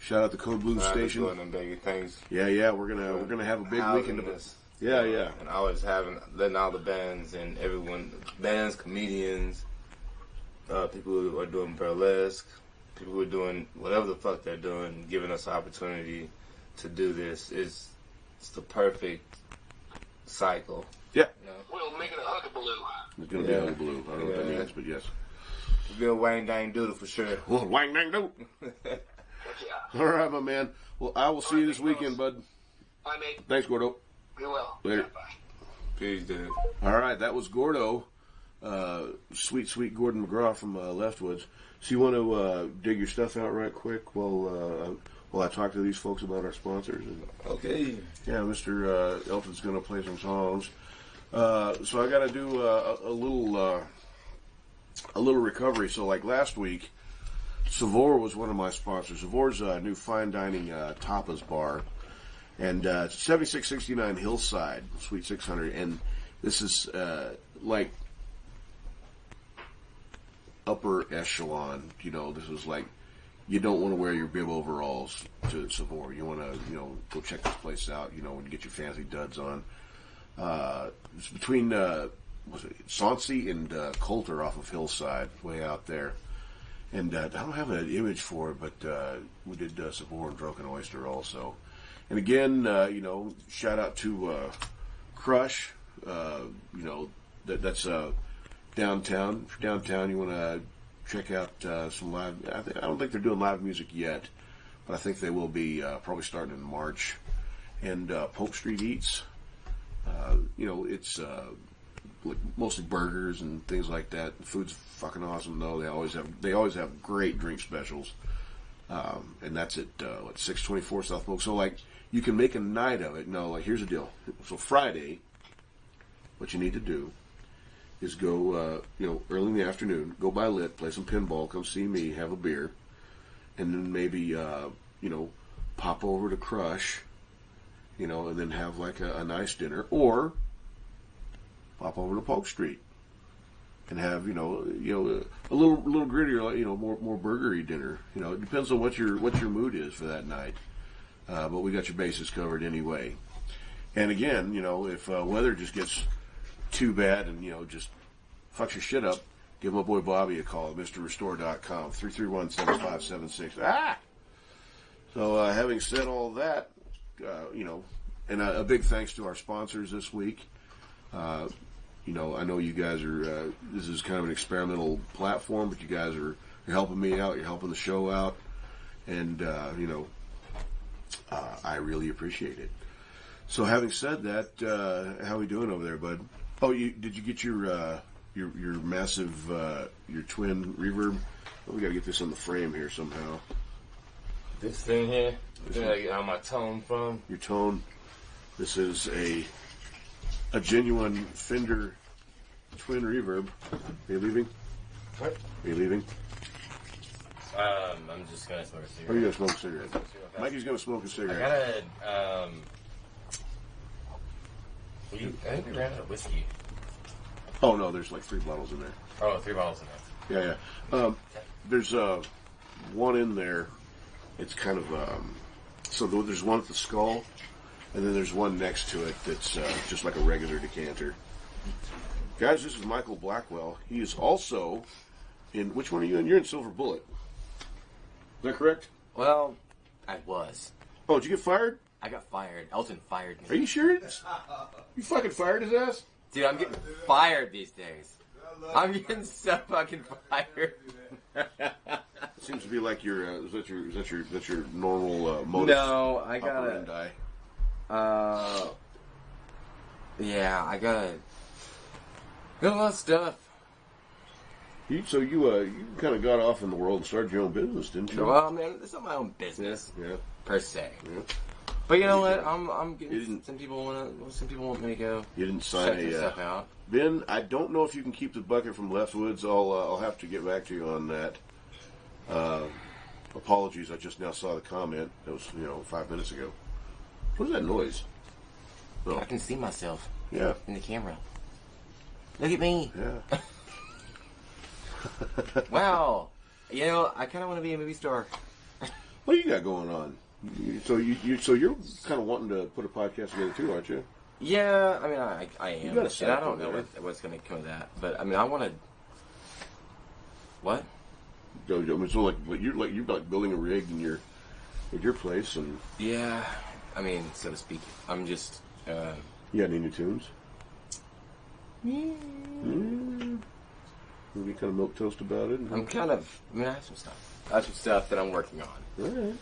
shout out the Code Blue Station. Gordon, baby, thanks. Yeah, we're gonna have a big weekend. This. Yeah. And always letting all the bands and everyone, bands, comedians, people who are doing burlesque, people who are doing whatever the fuck they're doing, giving us the opportunity to do this. It's the perfect cycle. Yeah. We'll make it a huckabaloo. It's gonna be a blue. I don't know what that Yeah. means, but yes. Real Wang Dang Doodle for sure. Well, wang dang do. Heck yeah. All right, my man. Well, I will see you this weekend, bud. Bye, mate. Thanks, Gordo. Be well. Later. Bye. Peace, dude. All right, that was Gordo, sweet Gordon McGraw from Leftwoods. So you want to dig your stuff out right quick while I talk to these folks about our sponsors? Okay. Yeah, Mr. Elton's going to play some songs. So I got to do a little recovery. So like last week, Savor was one of my sponsors. Savor's a new fine dining tapas bar, and 7669 Hillside, Suite 600, and this is like upper echelon. This is like you don't want to wear your bib overalls to Savor. You want to go check this place out. When you get your fancy duds on. It's between was it Sauncey and Coulter off of Hillside, way out there. And I don't have an image for it, but we did support Broken Oyster also. And again, shout out to Crush. That's downtown. If you're downtown, you want to check out some live. I don't think they're doing live music yet, but I think they will be probably starting in March. And Pope Street Eats. It's mostly burgers and things like that. The food's fucking awesome though. They always have great drink specials. And that's at 624 South Polk. So you can make a night of it. No, here's the deal. So Friday, what you need to do is go early in the afternoon, go by Lit, play some pinball, come see me, have a beer, and then maybe pop over to Crush, and then have a nice dinner, or pop over to Polk Street and have a little grittier, more burgery dinner. It depends on what your mood is for that night. But we got your bases covered anyway. And again, if weather just gets too bad and just fucks your shit up, give my boy Bobby a call at MrRestore.com, 331-7576. So having said all that, and a big thanks to our sponsors this week. I know you guys are, this is kind of an experimental platform, but you guys are helping me out, you're helping the show out, and, I really appreciate it. So having said that, how are we doing over there, bud? Oh, did you get your massive, your twin reverb? Oh, we gotta get this on the frame here somehow. This thing here, where I get all my tone from. Your tone. This is a genuine Fender twin reverb. Are you leaving? What? Are you leaving? I'm just gonna smoke a cigarette. Are you gonna smoke a cigarette? Mikey's gonna smoke a cigarette. I think we ran out of whiskey. Oh no, there's 3 bottles in there. Oh, 3 bottles in there. Yeah. There's one in there. It's kind of so there's one at the skull, and then there's one next to it that's just like a regular decanter. Guys, this is Michael Blackwell. He is also in, which one are you in? You're in Silver Bullet. Is that correct? Well, I was. Oh, did you get fired? I got fired. Elton fired me. Are you sure? You fucking fired his ass? Dude, I'm getting fired these days. I'm getting so fucking fired. Seems to be like your is that your normal modus operandi? Yeah, I got a lot of stuff. You kind of got off in the world and started your own business, didn't you? Well, man, it's not my own business, per se. Yeah. But you know what? I'm getting some people want me to go. You didn't sign check stuff out. Ben, I don't know if you can keep the bucket from Leftwoods. I'll have to get back to you on that. Apologies, I just now saw the comment. That was 5 minutes ago. What is that noise? Oh. I can see myself. Yeah. In the camera. Look at me. Yeah. Wow. I kind of want to be a movie star. What do you got going on? So you're kind of wanting to put a podcast together too, aren't you? Yeah, I mean, I am. You got a and I don't know what's going to come of that, but I mean, I want to. What? So you're building a rig in your place, and yeah, I mean, so to speak. I'm just. You got any new tunes? Yeah. Maybe kind of milquetoast about it. I have some stuff. I have some stuff that I'm working on. All right.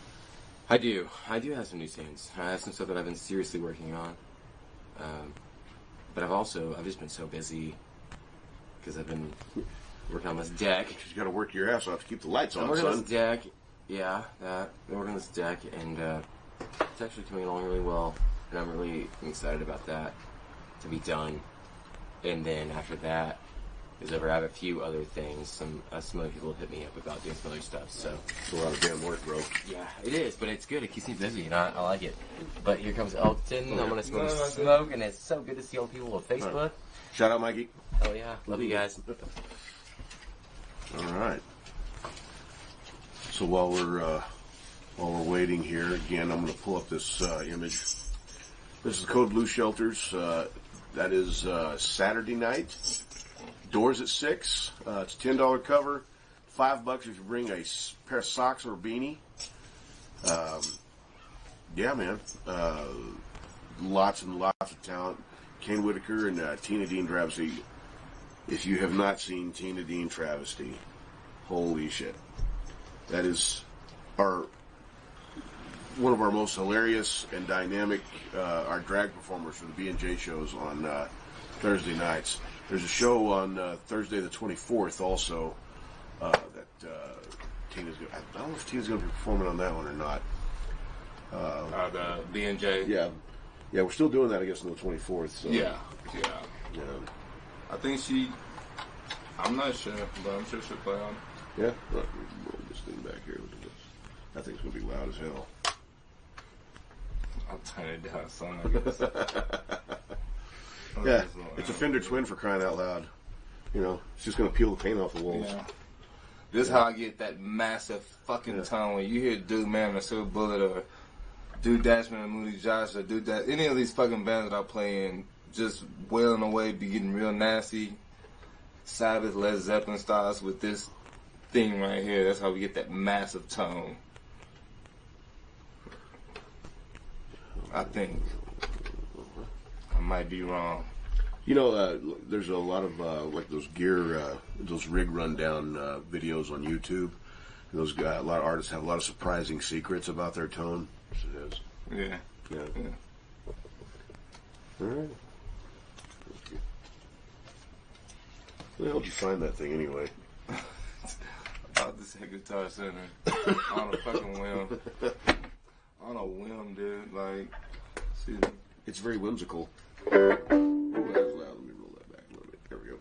I do have some new tunes. I have some stuff that I've been seriously working on. But I've just been so busy because I've been working on this deck. You got to work your ass off to keep the lights on, I'm working son. on this deck. Yeah, that. I'm working on this deck, and it's actually coming along really well, and I'm really excited about that to be done. And then after that is over, I have a few other things. Some other people have hit me up about doing some other stuff. So it's a lot of damn work, bro. Yeah, it is, but it's good. It keeps me busy, and I like it. But here comes Elton. Oh, I'm gonna smoke, and it's so good to see all the people on Facebook. Right. Shout out, Mikey. Oh yeah, love you guys. All right. So while we're waiting here, again, I'm going to pull up this image. This is Code Blue Shelters. That is Saturday night. Doors at 6. It's a $10 cover. $5 if you bring a pair of socks or a beanie. Yeah, man. Lots and lots of talent. Kane Whitaker and Tina Dean Travesty. If you have not seen Tina Dean Travesty, holy shit. That is one of our most hilarious and dynamic, our drag performers for the B&J shows on Thursday nights. There's a show on Thursday the 24th also that Tina's going to, I don't know if Tina's going to be performing on that one or not. The B&J. Yeah, we're still doing that, I guess, on the 24th. So, Yeah. Yeah. I think I'm not sure, but I'm sure she'll play on. Yeah? Roll this thing back here. Look at this. That thing's going to be loud as hell. I'll turn it down some, I guess. Yeah, it's a Fender Twin for crying out loud. You know, it's just going to peel the paint off the walls. Yeah. This is how I get that massive fucking tone. When you hear Dude Man or Silver Bullet or Dude Dashman or Moody Josh or Dude Dash, any of these fucking bands that I play in, just wailing away, be getting real nasty. Sabbath, Led Zeppelin styles with this thing right here. That's how we get that massive tone. I think. I might be wrong. You know, there's a lot of like those gear, those rig rundown videos on YouTube. Those a lot of artists have a lot of surprising secrets about their tone. It is. Yeah. All right. Where the hell did you find that thing anyway? About this at Guitar Center. On a fucking whim. On a whim, dude. Like, see. It's very whimsical. Oh, that was loud. Let me roll that back a little bit. There we go.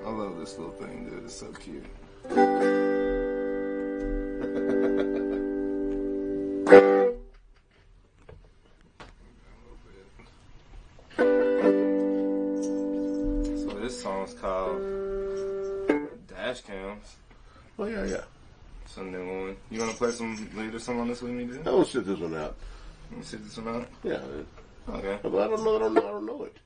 I love this little thing, dude. It's so cute. So this song's called Dash Cams. Oh, yeah. It's a new one. You want to play some later some on this with me, dude? I want to sit this one out. Let me sit this one out. Yeah. Okay. But I don't know it.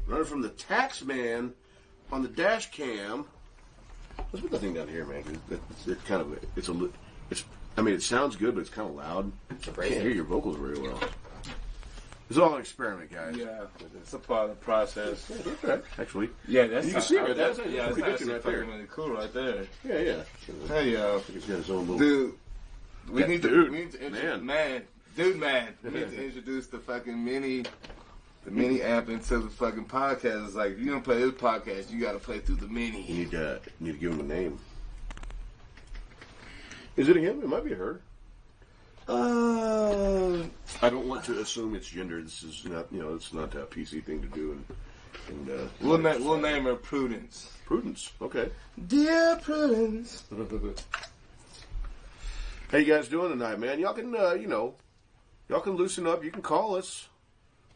Running from the tax man on the dash cam. Let's put that thing down here, man. 'Cause it's kind of I mean, it sounds good, but it's kind of loud. I can't hear your vocals very well. It's all an experiment, guys. Yeah, it's a part of the process. Okay. Actually, Yeah, that's you can see it. That's that's prediction actually right there. really cool right there. Yeah. Hey, yo. He's got his own little. Dude, we need to man. we need to introduce the mini amp into the fucking podcast. It's like, if you're gonna play this podcast, you gotta play through the mini. You need to give him a name. Is it a him? It might be a her. I don't want to assume it's gender. This is not, it's not a PC thing to do. And We'll name her Prudence. Prudence. Okay. Dear Prudence. How you guys doing tonight, man? Y'all can, y'all can loosen up. You can call us.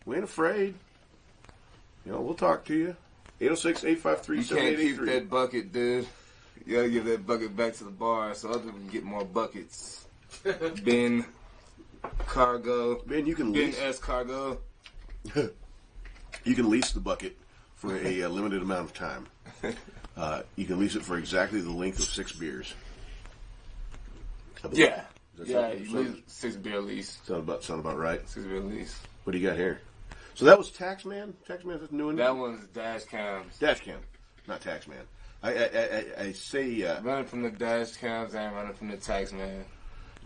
We ain't afraid. We'll talk to you. 806-853-7883. You can't keep that bucket, dude. You gotta give that bucket back to the bar so other people can get more buckets. Ben Cargo. Ben, you can lease. Ben S. Cargo. You can lease the bucket for a limited amount of time. You can lease it for exactly the length of 6 beers. Yeah. Yeah, you lease 6 beer lease. Sound about right. 6 beer lease. What do you got here? So that was Taxman? Taxman's new one? That one's dash cams. Dash cam, not Taxman. I say... running from the dash cams and running from the tax man.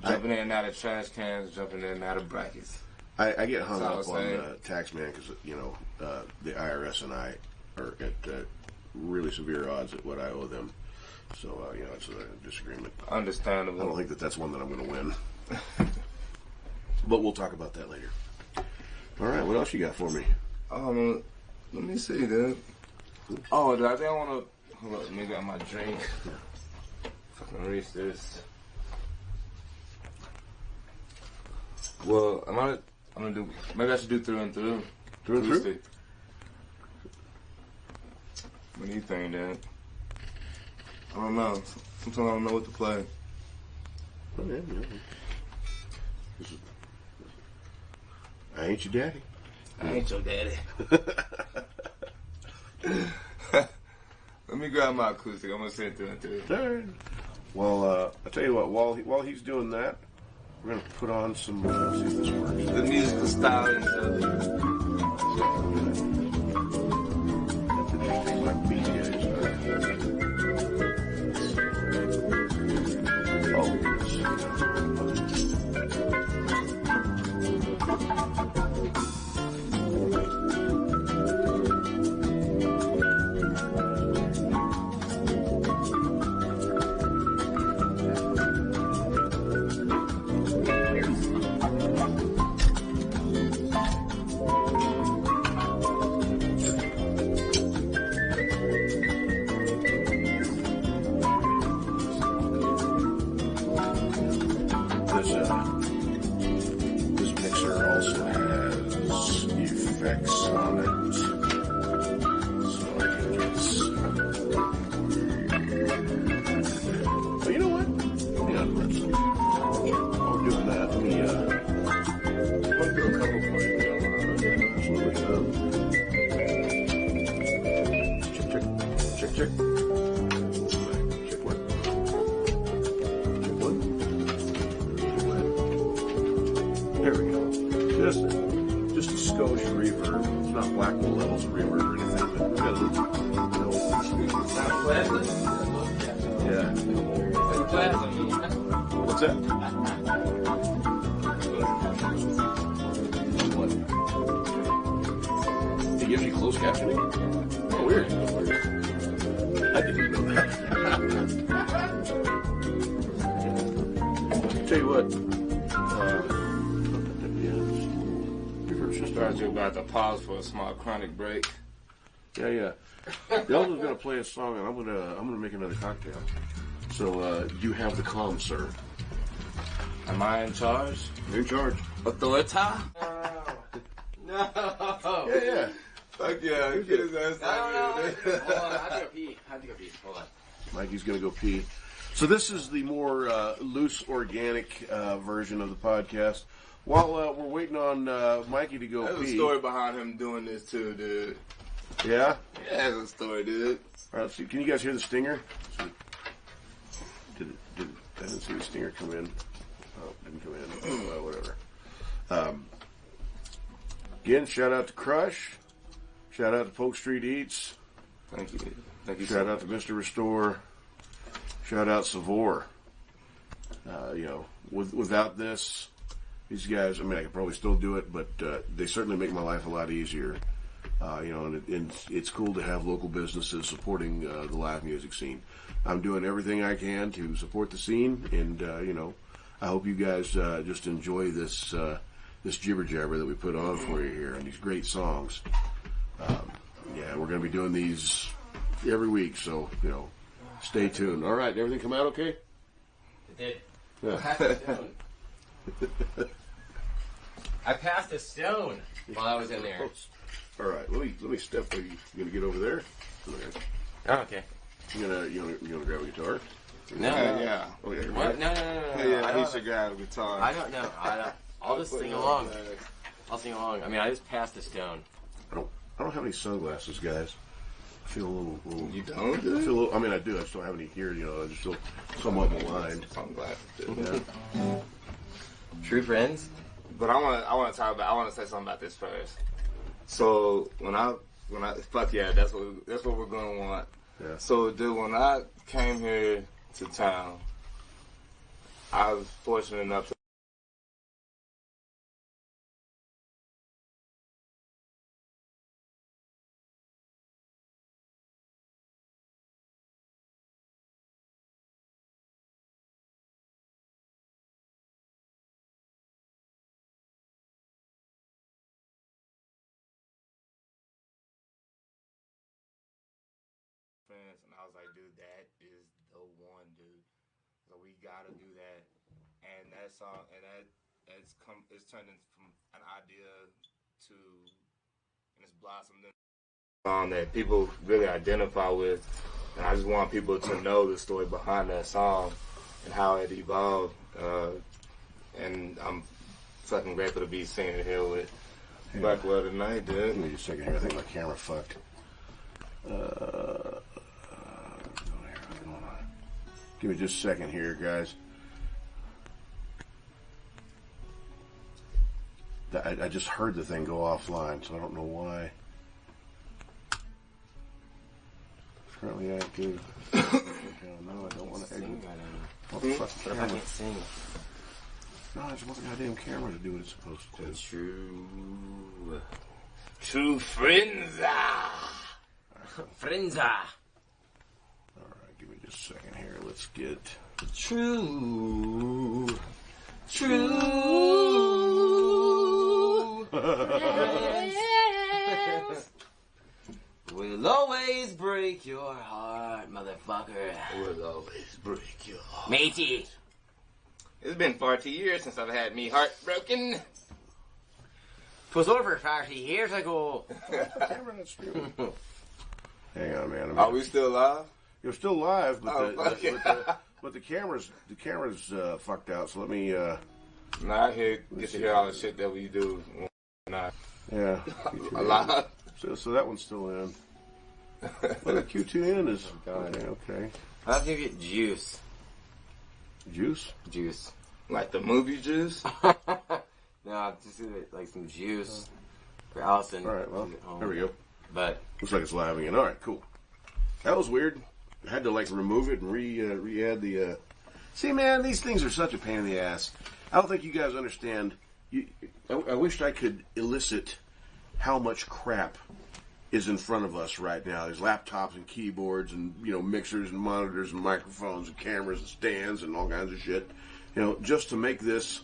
Jumping in and out of trash cans, jumping in and out of brackets. I get hung That's up all I was on Taxman because, the IRS and I are at really severe odds at what I owe them. So, it's a disagreement. Understandable. I don't think that's one that I'm going to win. But we'll talk about that later. All right, what else you got for me? Let me see, dude. Oh, dude, I think I want to... Hold up, let me get my drink. Fucking reach this. Well, I'm gonna do... Maybe I should do through and through. Through and through? What do you think, Dan? I don't know. Sometimes I don't know what to play. Okay, I ain't your daddy. I ain't your daddy. Let me grab my acoustic. I'm gonna send through and through. All right. Well, I tell you what. While he's doing that, we're gonna put on some. See if this works. The musical stylings of like BJ's. This mixer also has effects on it, so I can get. Oh, you know what? Hang on, while we're doing that, let me do a couple for you. Absolutely. Check. Check what? There we go. Just a skosh reverb. It's not Blackwell levels of reverb or anything, but we got a little, yeah. What's that? What? It gives you closed captioning? Oh, weird. I didn't know that. Tell you what. You're about to pause for a small chronic break. Yeah. Elton's gonna play a song, and I'm gonna make another cocktail. So you have the calm, sir. Am I in charge? You're in charge. Authority? No. Yeah. Fuck yeah, get his ass out of here. Hold on, I have to go pee. Hold on. Mikey's gonna go pee. So this is the more loose, organic version of the podcast. While we're waiting on Mikey to go There's pee. a story behind him doing this too, dude. Yeah? Yeah, that's a story, dude. All right, let's see. Can you guys hear the stinger? I didn't see the stinger come in. Oh, didn't come in. Well, whatever. Again, shout out to Crush. Shout out to Polk Street Eats. Thank you. Thank you. Shout out to Mr. Restore. Shout out Savor. Without this, these guys, I mean, I could probably still do it, but they certainly make my life a lot easier. And it's cool to have local businesses supporting the live music scene. I'm doing everything I can to support the scene, and I hope you guys just enjoy this jibber jabber that we put on for you here, and these great songs. We're going to be doing these every week, so stay tuned. All right, everything come out okay? It did. Yeah. I passed a stone while I was in there. All right, let me step. Are you gonna get over there? Oh, okay. You gonna grab a guitar? No. Yeah. Oh yeah. What? No. Yeah, he should grab a guitar. I don't know. I'll just sing along. I'll sing along. I mean, I just passed a stone. I don't have any sunglasses, guys. I feel a little. You don't? I feel a little, I mean, I do. I just don't have any here. I just feel somewhat maligned. Sunglasses, dude. Yeah. True friends? But I want to say something about this first. So when I fuck yeah, that's what we're gonna want. Yeah. So dude, when I came here to town, I was fortunate enough to friends, and I was like, dude, that is the one, dude. So we gotta do that. And that song, and it's turned into from an idea to, and it's blossomed into a song that people really identify with. And I just want people to know the story behind that song and how it evolved. And I'm fucking grateful to be singing here with Blackwell tonight, dude. Give me just a second here. I think my camera fucked. Give me just a second here, guys. I just heard the thing go offline, so I don't know why. Currently active. No, I don't want to exit. What the fuck? What if I can't sing? No, I just want the goddamn camera to do what it's supposed to do. True Frenza. Frenza. Alright, give me just a second here. Let's get... True. Will always break your heart, motherfucker. Will always break your heart. Matey. It's been 40 years since I've had me heartbroken. 'Twas over 40 years ago. Hang on, man. Are we still live? You're still live, but okay. the camera's fucked out. So let me. Nah, I get to hear all the shit that we do. Nah. Yeah. A lot. So that one's still in. Well, the Q2N is okay. How do you get juice? Juice. Like the movie Juice? No, just like some juice for Allison. All right, well, there we go. But Looks like it's live again. All right, cool. That was weird. I had to remove it and re-add the. See, man, these things are such a pain in the ass. I don't think you guys understand. I wished I could elicit how much crap is in front of us right now. There's laptops and keyboards and mixers and monitors and microphones and cameras and stands and all kinds of shit. Just to make this.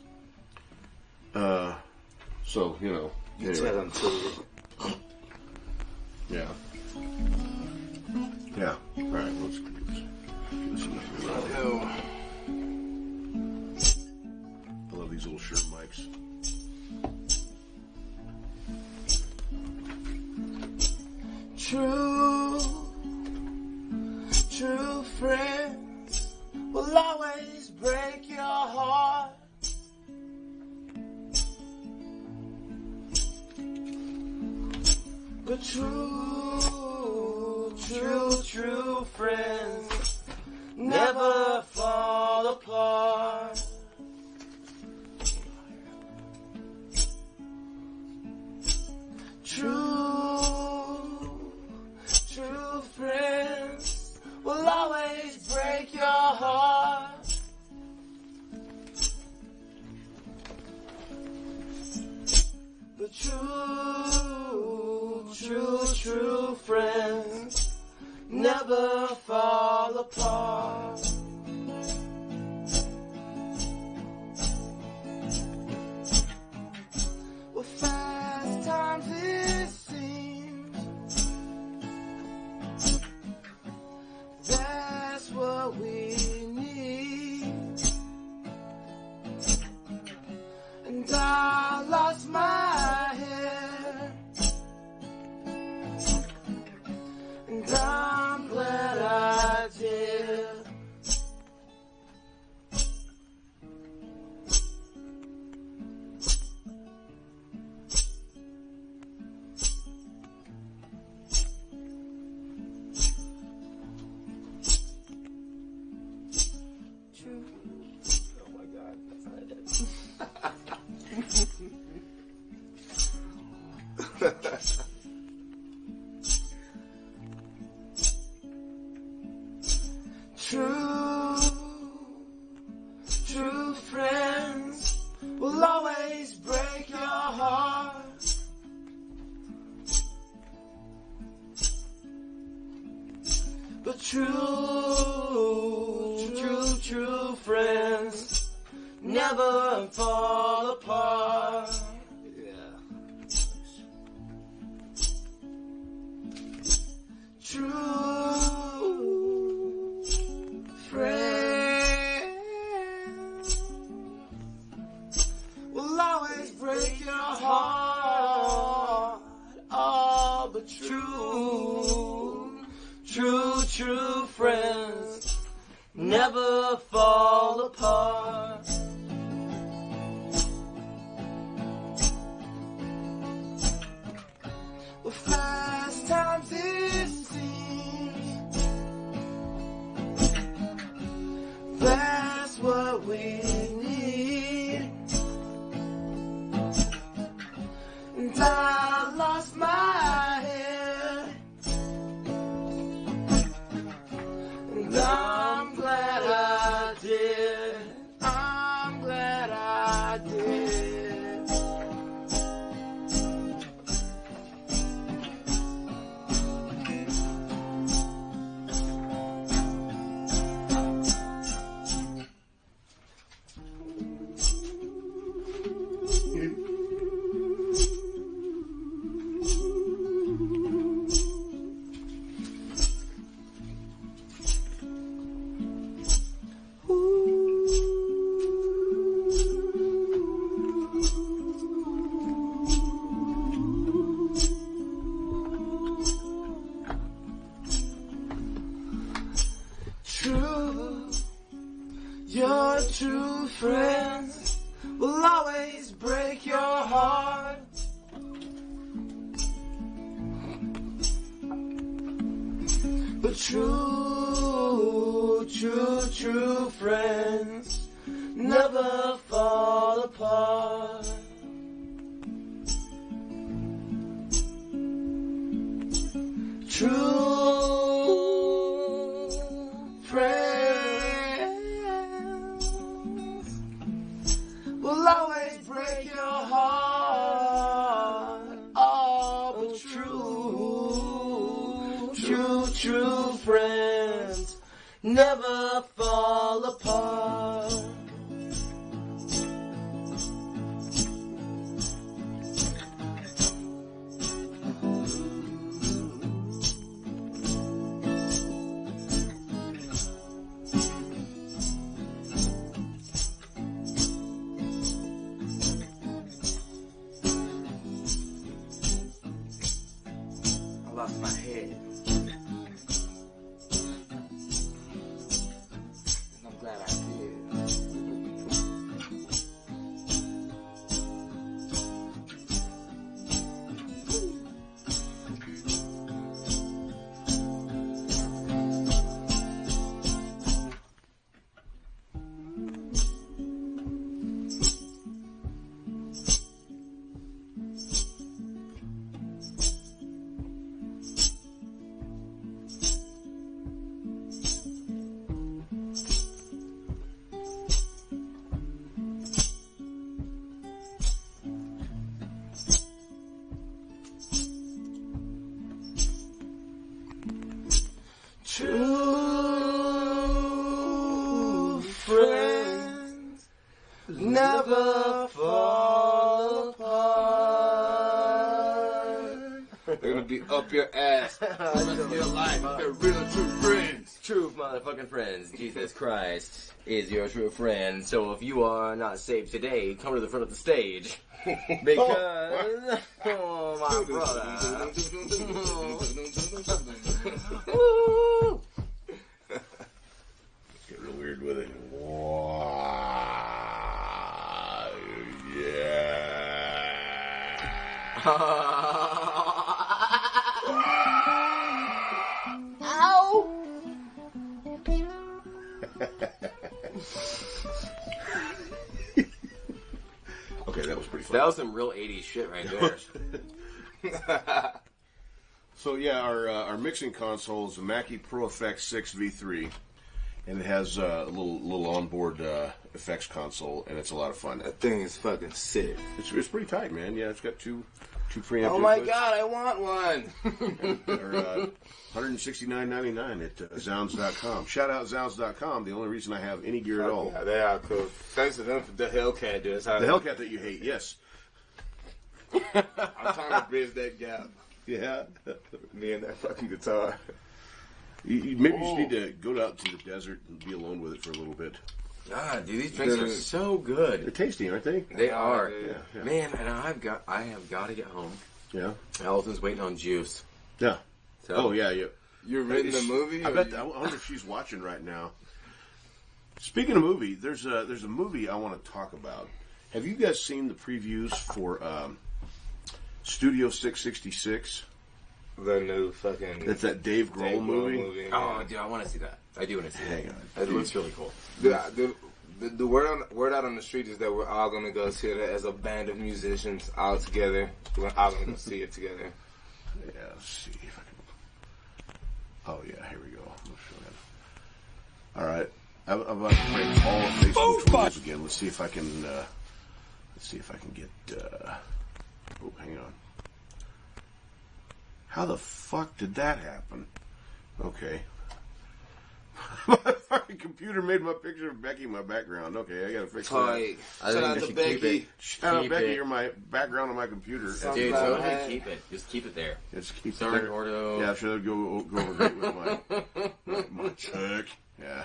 Anyway. Tell them to. Yeah. Yeah. All right. Let's give this another run. I love these little Shure mics. True friends will always break your heart. But true true friends never fall apart. True friends will always break your heart. But true friends never fall apart. Well, fast times it seems, that's what we need. And I lost my head, and I'm glad I did. Oh my God, that's not it. True friends will always break your heart. But true friends never fall apart. Yeah. True friends will always break your heart. Oh, but true friends never fall apart. Well, fast times it seems, that's what we need. And I lost my head, and I'm glad I did. I'm glad I did. Your true friends will always break your heart. But true friends never fall apart. True friends will always break your heart. Oh, but true friends never fall apart. I lost my head. I'm glad I did. True friends never fall apart. They're gonna be up your ass the rest of your life. They're real true friends. True motherfucking friends. Jesus Christ is your true friend. So if you are not saved today, come to the front of the stage. Because, oh my brother. Woo! Get real weird with it. Wow. Yeah. Ow! Okay, that was pretty fun. That was some real 80s shit right there. So yeah, our mixing console is a Mackie Pro Effects 6 V3, and it has a little onboard effects console, and it's a lot of fun. That thing is fucking sick. It's pretty tight, man. Yeah, it's got two preamp. Oh my inputs. god, I want one. They're $169.99 at Zounds.com. Shout out Zounds.com. The only reason I have any gear at all. Yeah, they are cool. Thanks to them for the Hellcat, dude. The Hellcat that you hate, yes. I'm trying to bridge that gap. Yeah. Me and that fucking guitar. You maybe just need to go out to the desert and be alone with it for a little bit. God, dude, these drinks are so good. They're tasty, aren't they? They are. Yeah. Man, and I have got to get home. Yeah. Alton's waiting on juice. Yeah. So, Oh, yeah. You're written the movie? I wonder if she's watching right now. Speaking of movie, there's a movie I want to talk about. Have you guys seen the previews for Studio 666? The new fucking... That's that Dave Grohl movie. Oh, dude, I want to see that. I do want to see Hang that. on. It looks really cool. The word out on the street is that we're all going to go see it as a band of musicians all together. We're all going to see it together. Yeah, let's see if I can... Oh, yeah, here we go. All right. I'm about to break all of Facebook rules again. Let's see if I can get... Oh, hang on. How the fuck did that happen? Okay. My fucking computer made my picture of Becky my background. Okay, I gotta fix that. Toy. Shout out to Becky. Shout out Becky, you're my background on my computer. Dude, totally keep it. Just keep it there. Just keep Sorry, it there. Gordo. Yeah, sure, that'd go over great with my check. Yeah.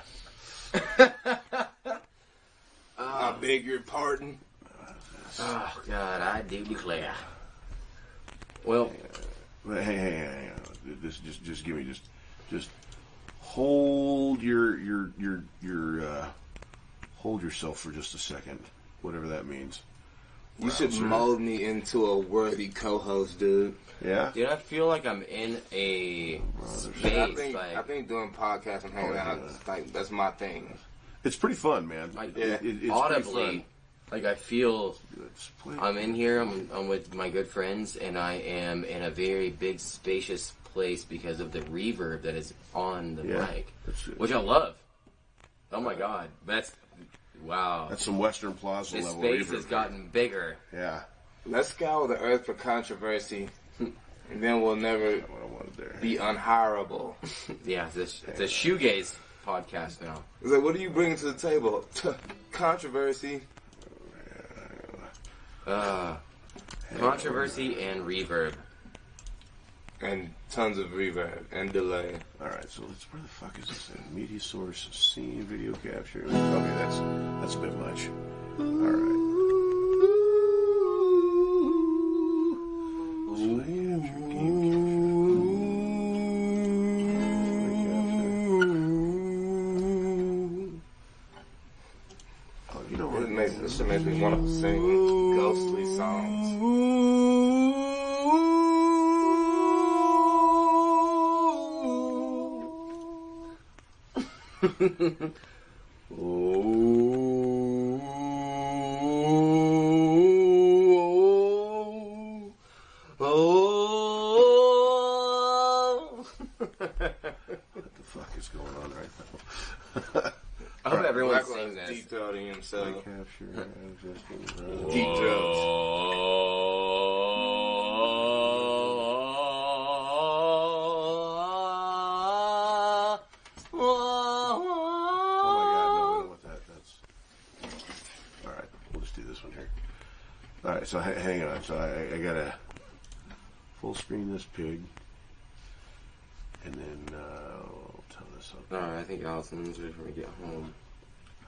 I beg your pardon. Oh, God, I do declare. Well, Hey, hang on. Just give me just hold hold yourself for just a second, whatever that means. You should mold me into a worthy co-host, dude. Yeah. dude, I feel like I'm in a space. I think doing podcasts and hanging out, like that's my thing. It's pretty fun, man. It's audibly, pretty fun. like I feel Let's play. I'm in here. I'm with my good friends, and I am in a very big, spacious place because of the reverb that is on the mic, which I love. Oh my God, wow. That's some Western Plaza This level. space reverb. has gotten bigger. Yeah. Let's scour the earth for controversy, and then we'll never What I wanted there. be unhireable. Yeah, it's a shoegaze podcast now. It's like, what do you bring to the table? Controversy. Controversy and reverb. And tons of reverb and delay. All right, so where the fuck is this? Media source, scene, video capture. Okay, that's a bit much. All right. Oh, you know what? This makes me want to sing ghostly songs. What the fuck is going on right now? I hope everyone Black sings One's this. deep throating himself. Capture, Deep throats. right, so hang on. So I gotta full screen this pig, and then I'll tell this up. I think Allison's ready for me to get home.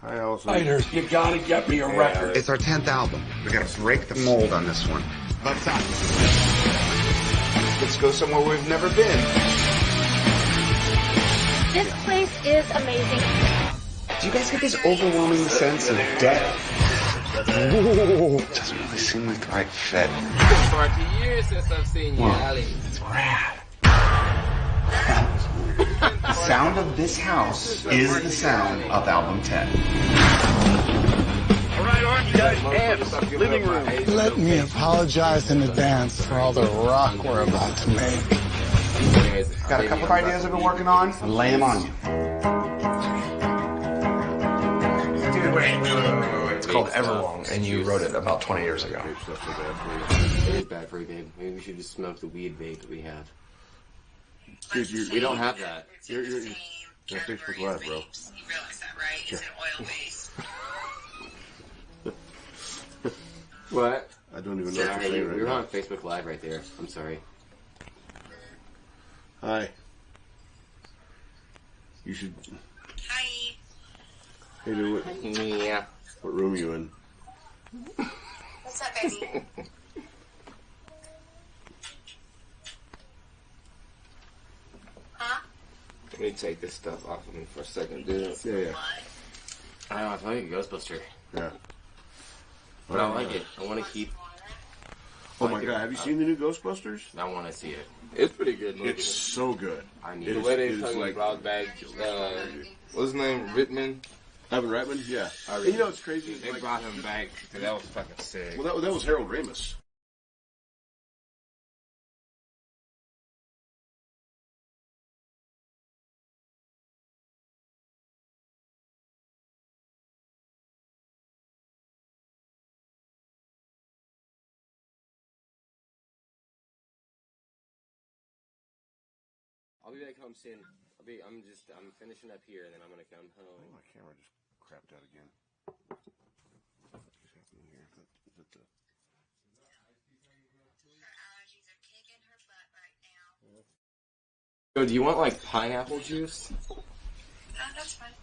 Hi, Allison. Fighters, you gotta get me a record. It's our 10th album. We gotta break the mold on this one. About time. Let's go somewhere we've never been. This place is amazing. Do you guys get this overwhelming sense of death? Ooh, doesn't really seem like the right fit. It's been far too years since I've seen you, Ali. It's rad. The sound of this house is the sound of album 10. All right, aren't you guys amps? Living room. Let me apologize in advance for all the rock we're about to make. Got a couple of ideas I've been working on. I'll lay them on you. Dude, wait. It's called Everlong, and you wrote it about 20 years ago. It is bad for you, babe. Maybe we should just smoke the weed vape that we have. Dude, We don't have that. You're Facebook Live, bro. You realize that, right? It's an oil base. What? I don't even know what you're Sorry, saying we right were now. on Facebook Live right there. I'm sorry. Hi. You should. Hi. Hey, dude, Yeah. what room are you in? What's up, baby? Huh? Let me take this stuff off of me for a second, dude. Yeah. I don't know, I feel like a Ghostbuster. Yeah. But I like it. I want to keep... Oh my God, have you seen the new Ghostbusters? I want to see it. It's pretty good movie. It's so good. I need It the it. way is- they it is fucking like- brought back, what's his name? Rittman? Evan Reitman? Yeah. I And you know what's crazy? They Like, brought him back. Dude, that was fucking sick. well, that was Harold Ramis. I'll be back home soon. I'm finishing up here and then I'm going to come Oh, home. my camera just crapped out again. What is happening here? Is that the... Her allergies are kicking her butt right now. So do you want like pineapple juice? That's fine.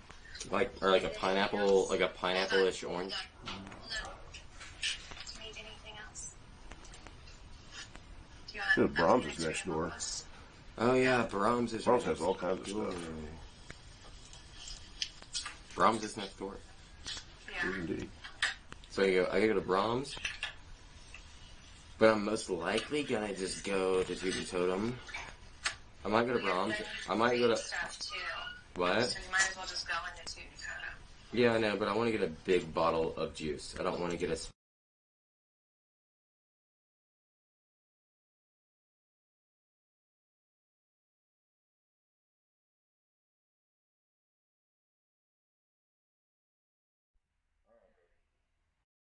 Or like a pineapple-ish orange? No. Do you need anything else? Do you want Brahms is next door. Oh yeah, Brahms is Brahms has all kinds of stuff. Brahms is next door. Yeah. Indeed. So I gotta go to Brahms. But I'm most likely gonna just go to Tutti Totem. I might go to Brahms. I might go to... Stuff too. What? So you might as well just go into Tutti Totem. Yeah, I know, but I want to get a big bottle of juice. I don't want to get a...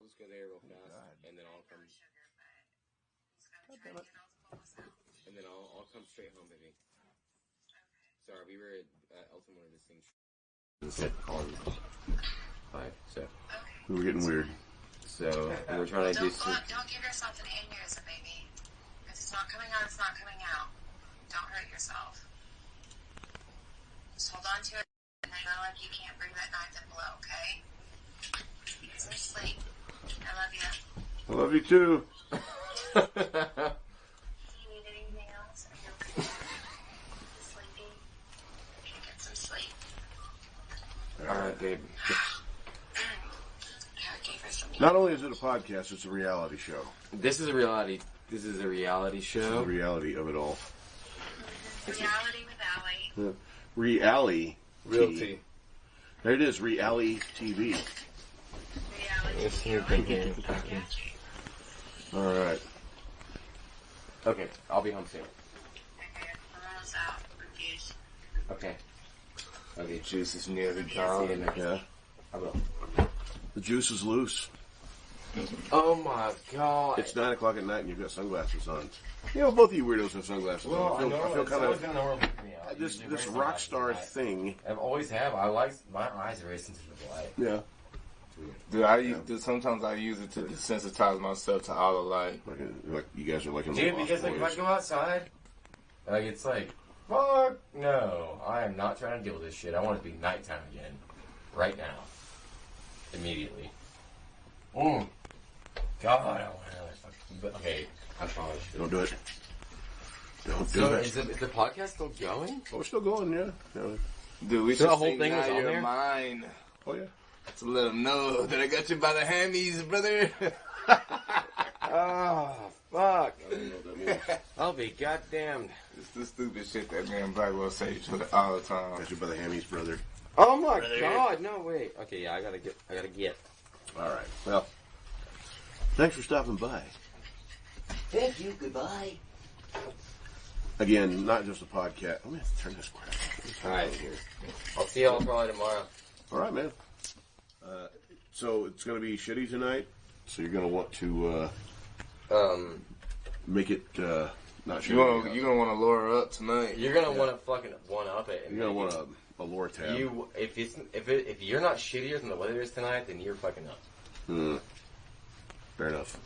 Let's go there real fast, and then I'll come... And then I'll come straight home, baby. Sorry, we were at Elton wanted to sing... Said on 5, so... We were getting weird. So, we were trying to do some... Don't give yourself an aneurysm, baby. If it's not coming out, it's not coming out. Don't hurt yourself. Just hold on to it and feel like you can't bring that knife and blow, okay? Get some sleep. I love you. I love you too. Do you need anything else? Are you okay? Sleepy? Get some sleep. Alright, babe. Not only is it a podcast, it's a reality show. This is a reality show. The reality of it all. Reality with Allie. Reality. Realty. There it is, reality TV. Reality. All right. Okay, I'll be home soon. Okay, I'm almost out. Refuse. Okay. Okay, juice is nearly See gone. you next. Yeah. I will. The juice is loose. Oh my god. It's 9 o'clock at night and you've got sunglasses on. You know, both of you weirdos have sunglasses on. I feel kind of this rock star thing. I've always have. I like my eyes are very sensitive to light. Yeah. Dude, sometimes I use it to desensitize myself to all the light. Like you guys are like in the Dude, Lost because like if Boys. I go outside, like it's like, fuck no, I am not trying to deal with this shit. I want it to be nighttime again, right now, immediately. God, I want another fucking. But okay, I promise. Don't do it. Don't do So it. is the podcast still going? Oh, we're still going, yeah. Dude, we So should the whole sing thing Now was on You're there? Mine. Oh, yeah. To let them know that I got you by the hammies, brother. Oh, fuck. I don't know what that means. I'll be goddamned. It's the stupid shit that me and Blackwell say all the time. Got you by the hammies, brother. Oh my god, no wait. Okay, yeah, I gotta get. All right. Well, thanks for stopping by. Thank you, goodbye. Again, not just a podcast. I'm going to turn this crap off. Alright. I'll see y'all probably tomorrow. All right, man. So it's going to be shitty tonight. So you're going to want to make it not shitty. You're gonna want to lure her up tonight. You're gonna want to fucking one up it. And You're going to want a lore tab. If you're not shittier than the weather is tonight, then you're fucking up. Fair enough.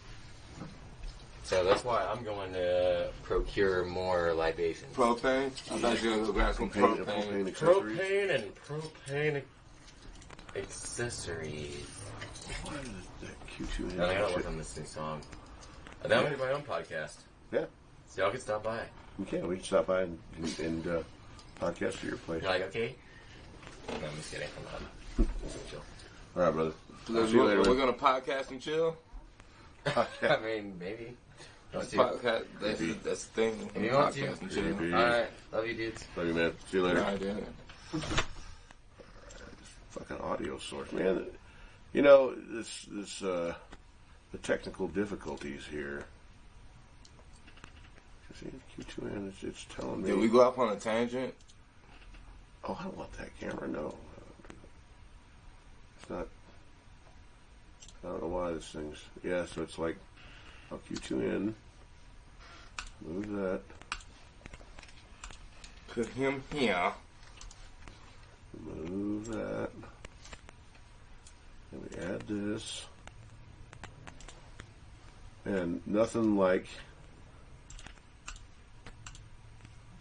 So that's why I'm going to procure more libations. Propane? I thought you were going to grab some propane. Propane accessories. Propane and propane accessories. What is that Q2? And I gotta work on this new song. And then I'm gonna do my own podcast. Yeah. So y'all can stop by. We can stop by and podcast to your place. You're like, okay? No, I'm just kidding. I'm not. Chill. All right, brother. So See you later. we're going to podcast and chill? I mean, maybe. That's the thing. If you want to. Podcast and chill. Maybe. Alright, love you dudes. Love you, man. See you later. All right, dude. Fucking audio source, man. You know, the technical difficulties here. See, Q2N, it's telling me. Did we go off on a tangent? Oh, I don't want that camera, no. It's not. I don't know why this thing's. Yeah, so it's like. Oh, Q2N. Move that. Put him here. Move that. And we add this. And nothing like.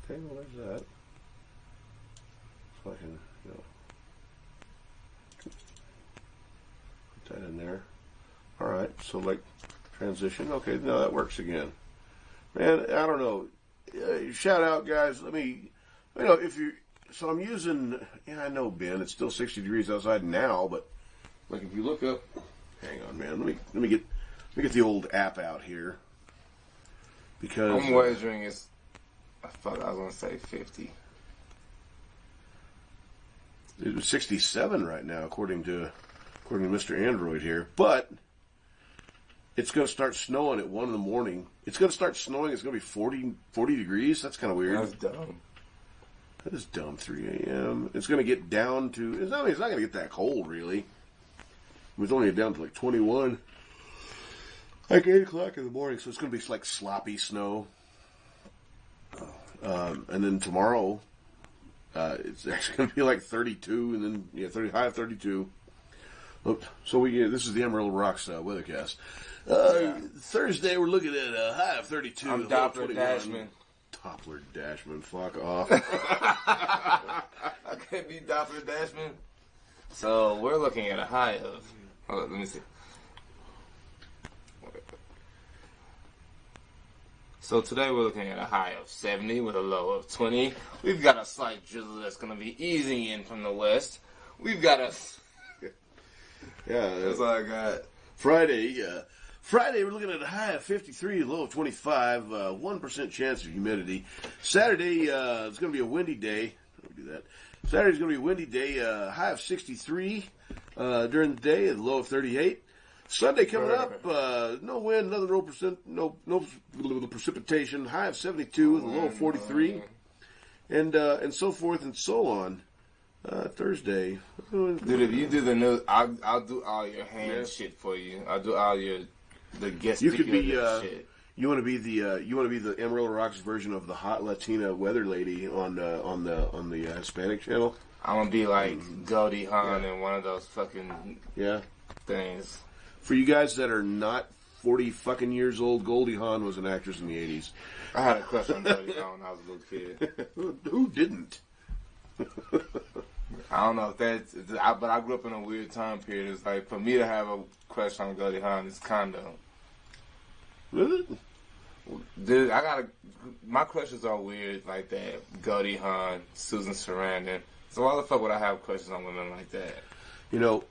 Okay, well, there's that. So I can, put that in there. Alright, so like transition. Okay, now that works again. Man, I don't know. Shout out, guys. Let me, if you, so I'm using, I know, Ben, it's still 60 degrees outside now, but like if you look up, hang on, man, let me get the old app out here. Because I'm wagering it's, I thought I was going to say 50. It was 67 right now, according to Mr. Android here. But it's going to start snowing at 1 in the morning. It's going to start snowing. It's going to be 40 degrees. That's kind of weird. That's dumb. That is dumb. 3 a.m. It's going to get down to. It's not going to get that cold, really. It was only down to like 21. Like 8 o'clock in the morning, so it's going to be like sloppy snow. And then tomorrow, it's actually going to be like 32, and then high of 32. Oops. So this is the Emerald Rocks weathercast. Thursday we're looking at a high of 32. I'm Doppler Dashman. Doppler Dashman, fuck off. I can't be Doppler Dashman. So we're looking at a high of. Hold on, let me see. So today we're looking at a high of 70 with a low of 20. We've got a slight drizzle that's going to be easing in from the west. We've got a... Yeah, that's all I got. Friday we're looking at a high of 53, a low of 25, 1% chance of humidity. Saturday, it's going to be a windy day. Let me do that. Saturday's going to be a windy day, high of 63 during the day, a low of 38. Sunday coming up, no wind, no precipitation, high of 72 with a low of 43, and so forth and so on. Thursday. Dude, if you do the news, I'll do all your hand shit for you. I'll do all the guest. You could be shit. You want to be the Emerald Rocks version of the hot Latina weather lady on the Hispanic channel. I'm gonna be like Goldie Hawn in one of those fucking things. For you guys that are not 40 fucking years old, Goldie Hawn was an actress in the 80s. I had a crush on Goldie Hawn when I was a little kid. Who didn't? I don't know if that's, but I grew up in a weird time period. It's like, for me to have a crush on Goldie Hawn is kind of... Really? Dude, my crushes are weird like that. Goldie Hawn, Susan Sarandon. So why the fuck would I have crushes on women like that? You know,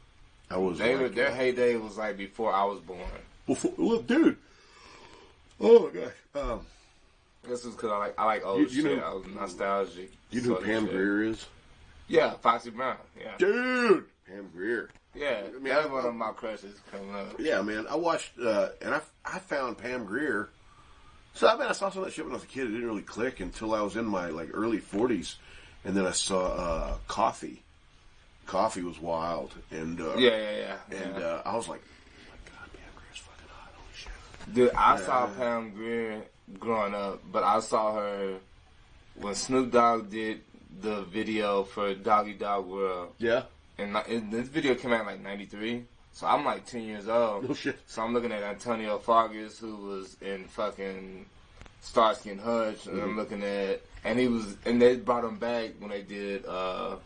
I was... Their heyday was like before I was born. Look, dude. Oh my gosh. This is because I like old shit. I was nostalgic. You know who Pam Grier is? Yeah, Foxy Brown. Yeah. Dude! Pam Grier. Yeah, I mean, that's one of my crushes coming up. Yeah, man. I watched, and I found Pam Grier. So, I saw some of that shit when I was a kid. It didn't really click until I was in my, early 40s. And then I saw, Coffee. Coffee was wild. And, yeah. And, I was like, oh my God, Pam Grier's fucking hot. Holy shit. Dude, I saw Pam Grier growing up, but I saw her when Snoop Dogg did the video for Doggy Dog World. Yeah. And this video came out in 93. So I'm 10 years old. Oh shit. So I'm looking at Antonio Fargas, who was in fucking Starsky and Hutch, and I'm looking at, and they brought him back when they did, I'm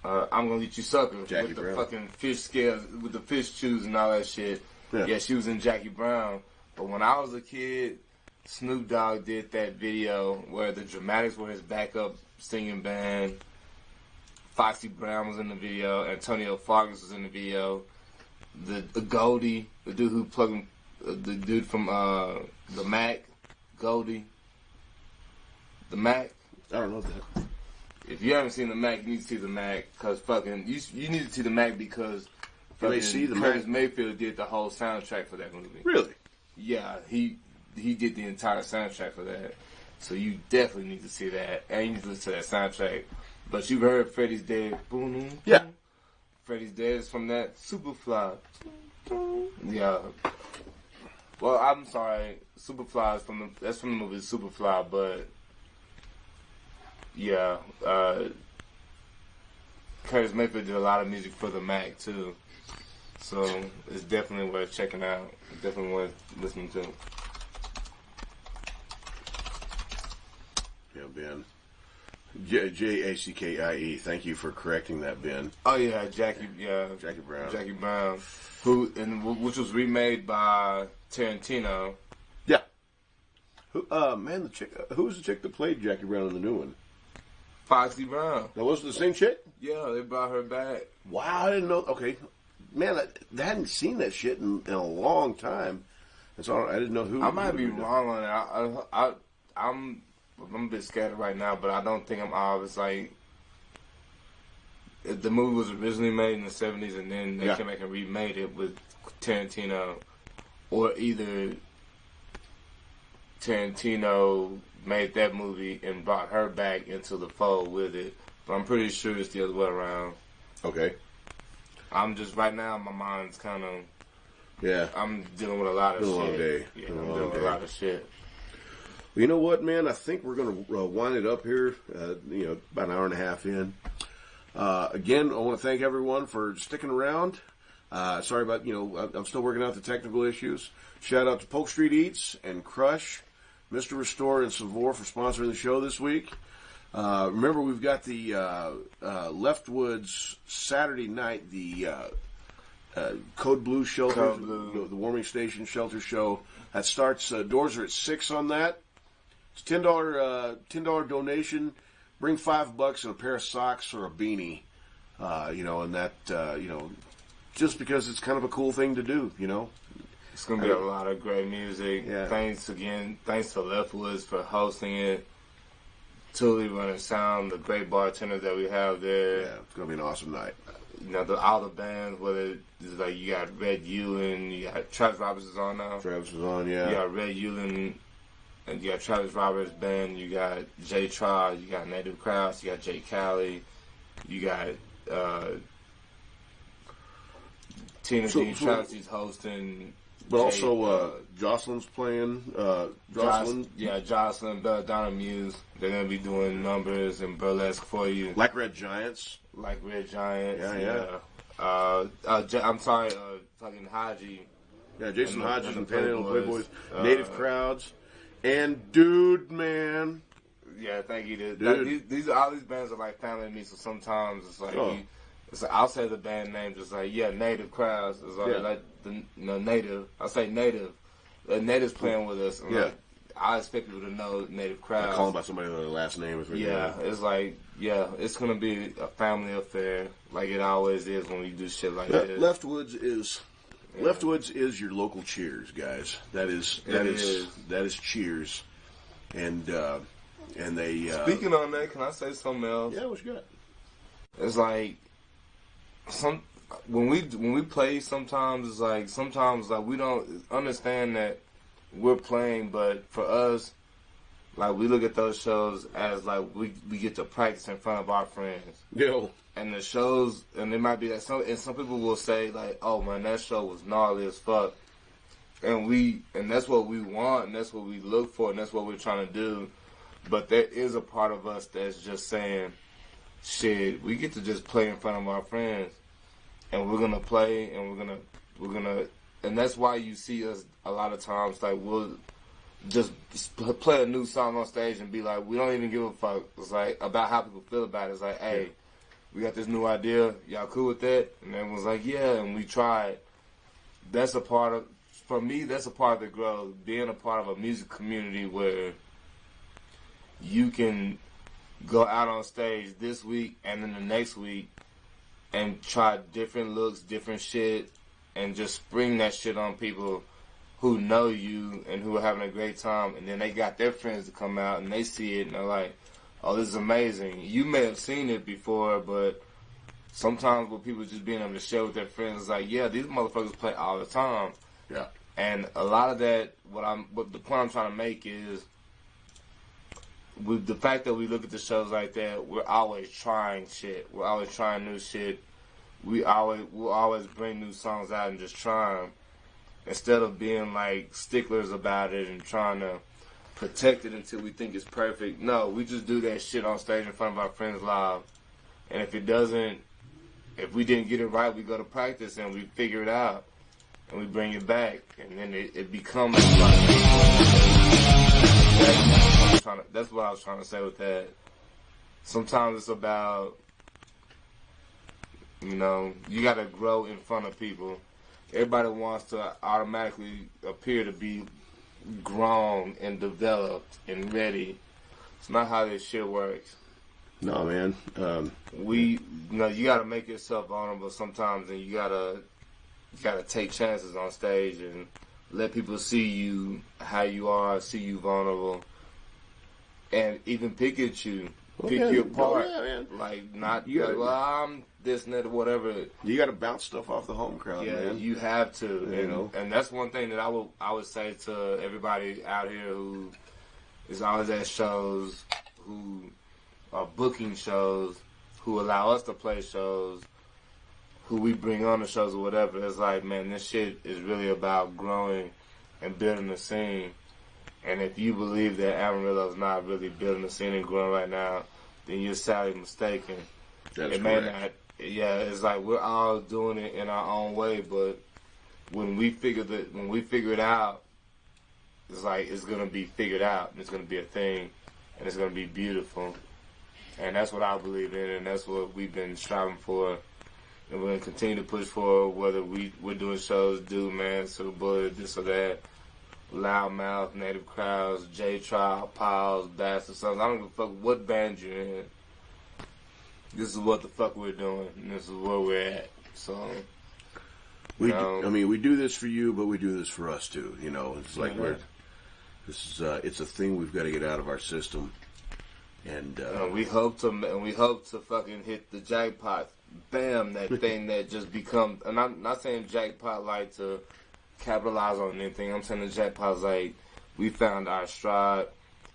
Gonna Eat You Sucker, Jackie with the Brown. fucking fish scales, with the fish chews and all that shit. Yeah, she was in Jackie Brown. But when I was a kid, Snoop Dogg did that video where the Dramatics were his backup singing band. Foxy Brown was in the video. Antonio Fargas was in the video. The Goldie, the dude who plugged the dude from the Mac, Goldie, the Mac. I don't know that. If you haven't seen the Mac, you need to see the Mac because fucking you need to see the Mac because They see the Curtis Mac? Mayfield did the whole soundtrack for that movie. Really? Yeah, he did the entire soundtrack for that. So you definitely need to see that. And you need to listen to that soundtrack. But you've heard Freddy's Dead. Boom. Yeah. Freddy's Dead is from that Superfly. Yeah. Well, I'm sorry. Superfly is from the movie Superfly, but yeah. Curtis Mayfield did a lot of music for the Mac too. So it's definitely worth checking out. Definitely worth listening to. Yeah, Ben. Jackie. Thank you for correcting that, Ben. Oh yeah, Jackie Brown. Jackie Brown, which was remade by Tarantino. Yeah. The chick. Who was the chick that played Jackie Brown in the new one? Foxy Brown. That wasn't the same chick? Yeah, they brought her back. Wow, I didn't know. Okay, man, I hadn't seen that shit in a long time. That's all. I didn't know who. I might be wrong on it. I'm a bit scattered right now, but I don't think I'm off. It's like the movie was originally made in the 70s, and then they came back and remade it with Tarantino, or either Tarantino made that movie and brought her back into the fold with it. But I'm pretty sure it's the other way around. Okay. I'm just right now. My mind's kind of. Yeah. I'm dealing with a lot of shit. Long day. Yeah, I'm dealing with a lot of shit. Well, you know what, man? I think we're going to wind it up here. About an hour and a half in. Again, I want to thank everyone for sticking around. Sorry about, I'm still working out the technical issues. Shout out to Polk Street Eats and Crush, Mr. Restore, and Savor for sponsoring the show this week. Remember, we've got the Leftwoods Saturday night, the Code Blue Shelter, the Warming Station Shelter Show. That starts, doors are at 6 on that. It's $10 donation. Bring $5 and a pair of socks or a beanie. And that, just because it's kind of a cool thing to do, It's going to be a lot of great music. Yeah. Thanks to Leftwoods for hosting it. Totally running sound, the great bartenders that we have there. Yeah, it's going to be an awesome night. All the bands, whether it's like you got Red Ewan, you got Travis Roberts is on now. Travis is on, yeah. You got Red Ewan, and you got Travis Roberts band, you got Jay Tribe, you got Native Krause, you got Jay Cali, you got Tina Dean Travis's hosting. But also, Jocelyn's playing. Jocelyn. Jocelyn, Belladonna Muse. They're going to be doing numbers and burlesque for you. Like Red Giants. Yeah. I'm sorry, fucking Haji. Yeah, Jason Hodges and Panhandle Playboys. Playboys, Native Crowds, and Dude Man. Yeah, thank you. Dude. Like, these all these bands are like family to me. So sometimes it's like, it's like I'll say the band name just like Native Crowds. It's like the Native. I say Native. The Natives playing with us. And like, I expect people to know Native Crowds. I call them by somebody with their last name. It's like it's gonna be a family affair, like it always is when we do shit like this. Leftwoods is your local Cheers, guys. That is Cheers, and they. Speaking on that, can I say something else? Yeah, what you got? It's like when we play, sometimes it's like we don't understand that we're playing, but for us, like we look at those shows as like we get to practice in front of our friends. Yeah. And the shows, and it might be that some people will say like, "Oh man, that show was gnarly as fuck," and that's what we want, and that's what we look for, and that's what we're trying to do. But there is a part of us that's just saying, "Shit, we get to just play in front of our friends, and we're gonna play, and we're gonna," and that's why you see us a lot of times like we'll just play a new song on stage and be like, we don't even give a fuck. It's like about how people feel about it. It's like, hey. We got this new idea. Y'all cool with that? And everyone's like, yeah, and we tried. That's a part of, for me, that's a part of the growth. Being a part of a music community where you can go out on stage this week and then the next week and try different looks, different shit, and just spring that shit on people who know you and who are having a great time. And then they got their friends to come out and they see it and they're like, oh, this is amazing. You may have seen it before, but sometimes with people just being able to share with their friends, it's like, yeah, these motherfuckers play all the time. Yeah. And a lot of that, what the point I'm trying to make is, with the fact that we look at the shows like that, we're always trying shit. We're always trying new shit. We'll always bring new songs out and just try them, instead of being like sticklers about it and trying to protect it until we think it's perfect. No, we just do that shit on stage in front of our friends live. And if we didn't get it right, we go to practice and we figure it out. And we bring it back. And then it becomes like, that's what I was trying to say with that. Sometimes it's about, you gotta grow in front of people. Everybody wants to automatically appear to be grown and developed and ready. It's not how this shit works. No, man. You gotta make yourself vulnerable sometimes, and you gotta take chances on stage and let people see you how you are, see you vulnerable, and even pick at you, pick you apart. Yeah, man. Like not I'm this and that or whatever. You got to bounce stuff off the home crowd, man. You have to, and that's one thing that I would say to everybody out here who is always at shows, who are booking shows, who allow us to play shows, who we bring on the shows or whatever. It's like, man, this shit is really about growing and building the scene. And if you believe that Amarillo's not really building the scene and growing right now, then you're sadly mistaken. That's it correct. may not. Yeah, it's like we're all doing it in our own way, but when we figure it out, it's like it's gonna be figured out, and it's gonna be a thing, and it's gonna be beautiful, and that's what I believe in, and that's what we've been striving for, and we're gonna continue to push for. Whether we're doing shows, Dude Man, Silver Bullet, this or that, Loudmouth, Native Crowds, J-Trial, Piles, Bastard Sons. I don't give a fuck what band you're in. This is what the fuck we're doing, and this is where we're at. So, we do this for you, but we do this for us too. It's like it's a thing we've got to get out of our system, and we hope to fucking hit the jackpot. Bam, that thing that just becomes. And I'm not saying jackpot like to capitalize on anything. I'm saying the jackpot's like we found our stride,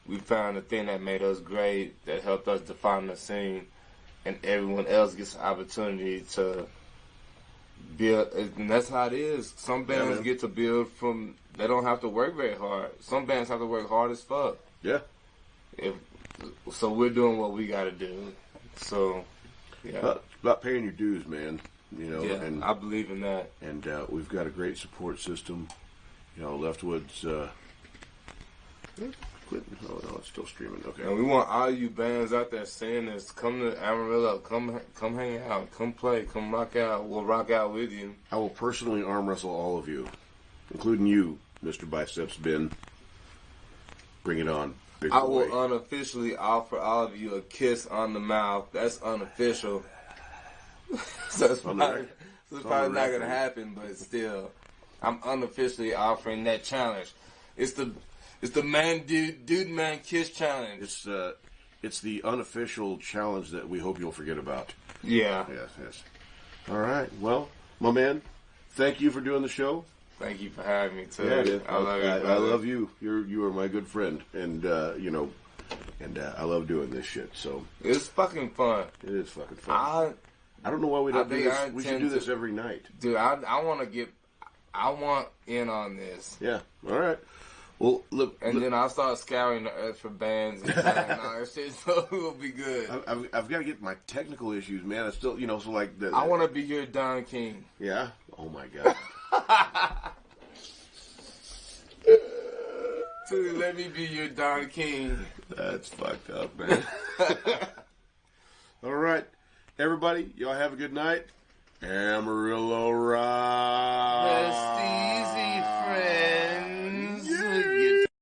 we found the thing that made us great, that helped us define the scene. And everyone else gets an opportunity to build, and that's how it is. Some bands get to build from, they don't have to work very hard. Some bands have to work hard as fuck. Yeah. So we're doing what we gotta do. So, yeah. It's about paying your dues, man. You know, Yeah, and I believe in that. And we've got a great support system. You know, Leftwood's. Oh no, it's still streaming. Okay. And we want all you bands out there saying this. Come to Amarillo. Come hang out. Come play. Come rock out. We'll rock out with you. I will personally arm wrestle all of you, including you, Mr. Biceps Ben. Bring it on. Big I boy. will unofficially offer all of you a kiss on the mouth. That's unofficial. So it's probably not going to happen, but still, I'm unofficially offering that challenge. It's the man kiss challenge. It's the unofficial challenge that we hope you'll forget about. Yeah. Yes. All right. Well, my man, thank you for doing the show. Thank you for having me too. Yeah, I love you. I love you. You are my good friend, and I love doing this shit. So it's fucking fun. It is fucking fun. I don't know why we don't do this. We should do this every night, dude. I want in on this. Yeah. All right. Well, look, then I'll start scouring the earth for bands and all that shit, so it'll be good. I've got to get my technical issues, man. I still, so like I want to be your Don King. Yeah. Oh my god. Dude, let me be your Don King. That's fucked up, man. All right, everybody, y'all have a good night. Amarillo rock. Rest easy, friend.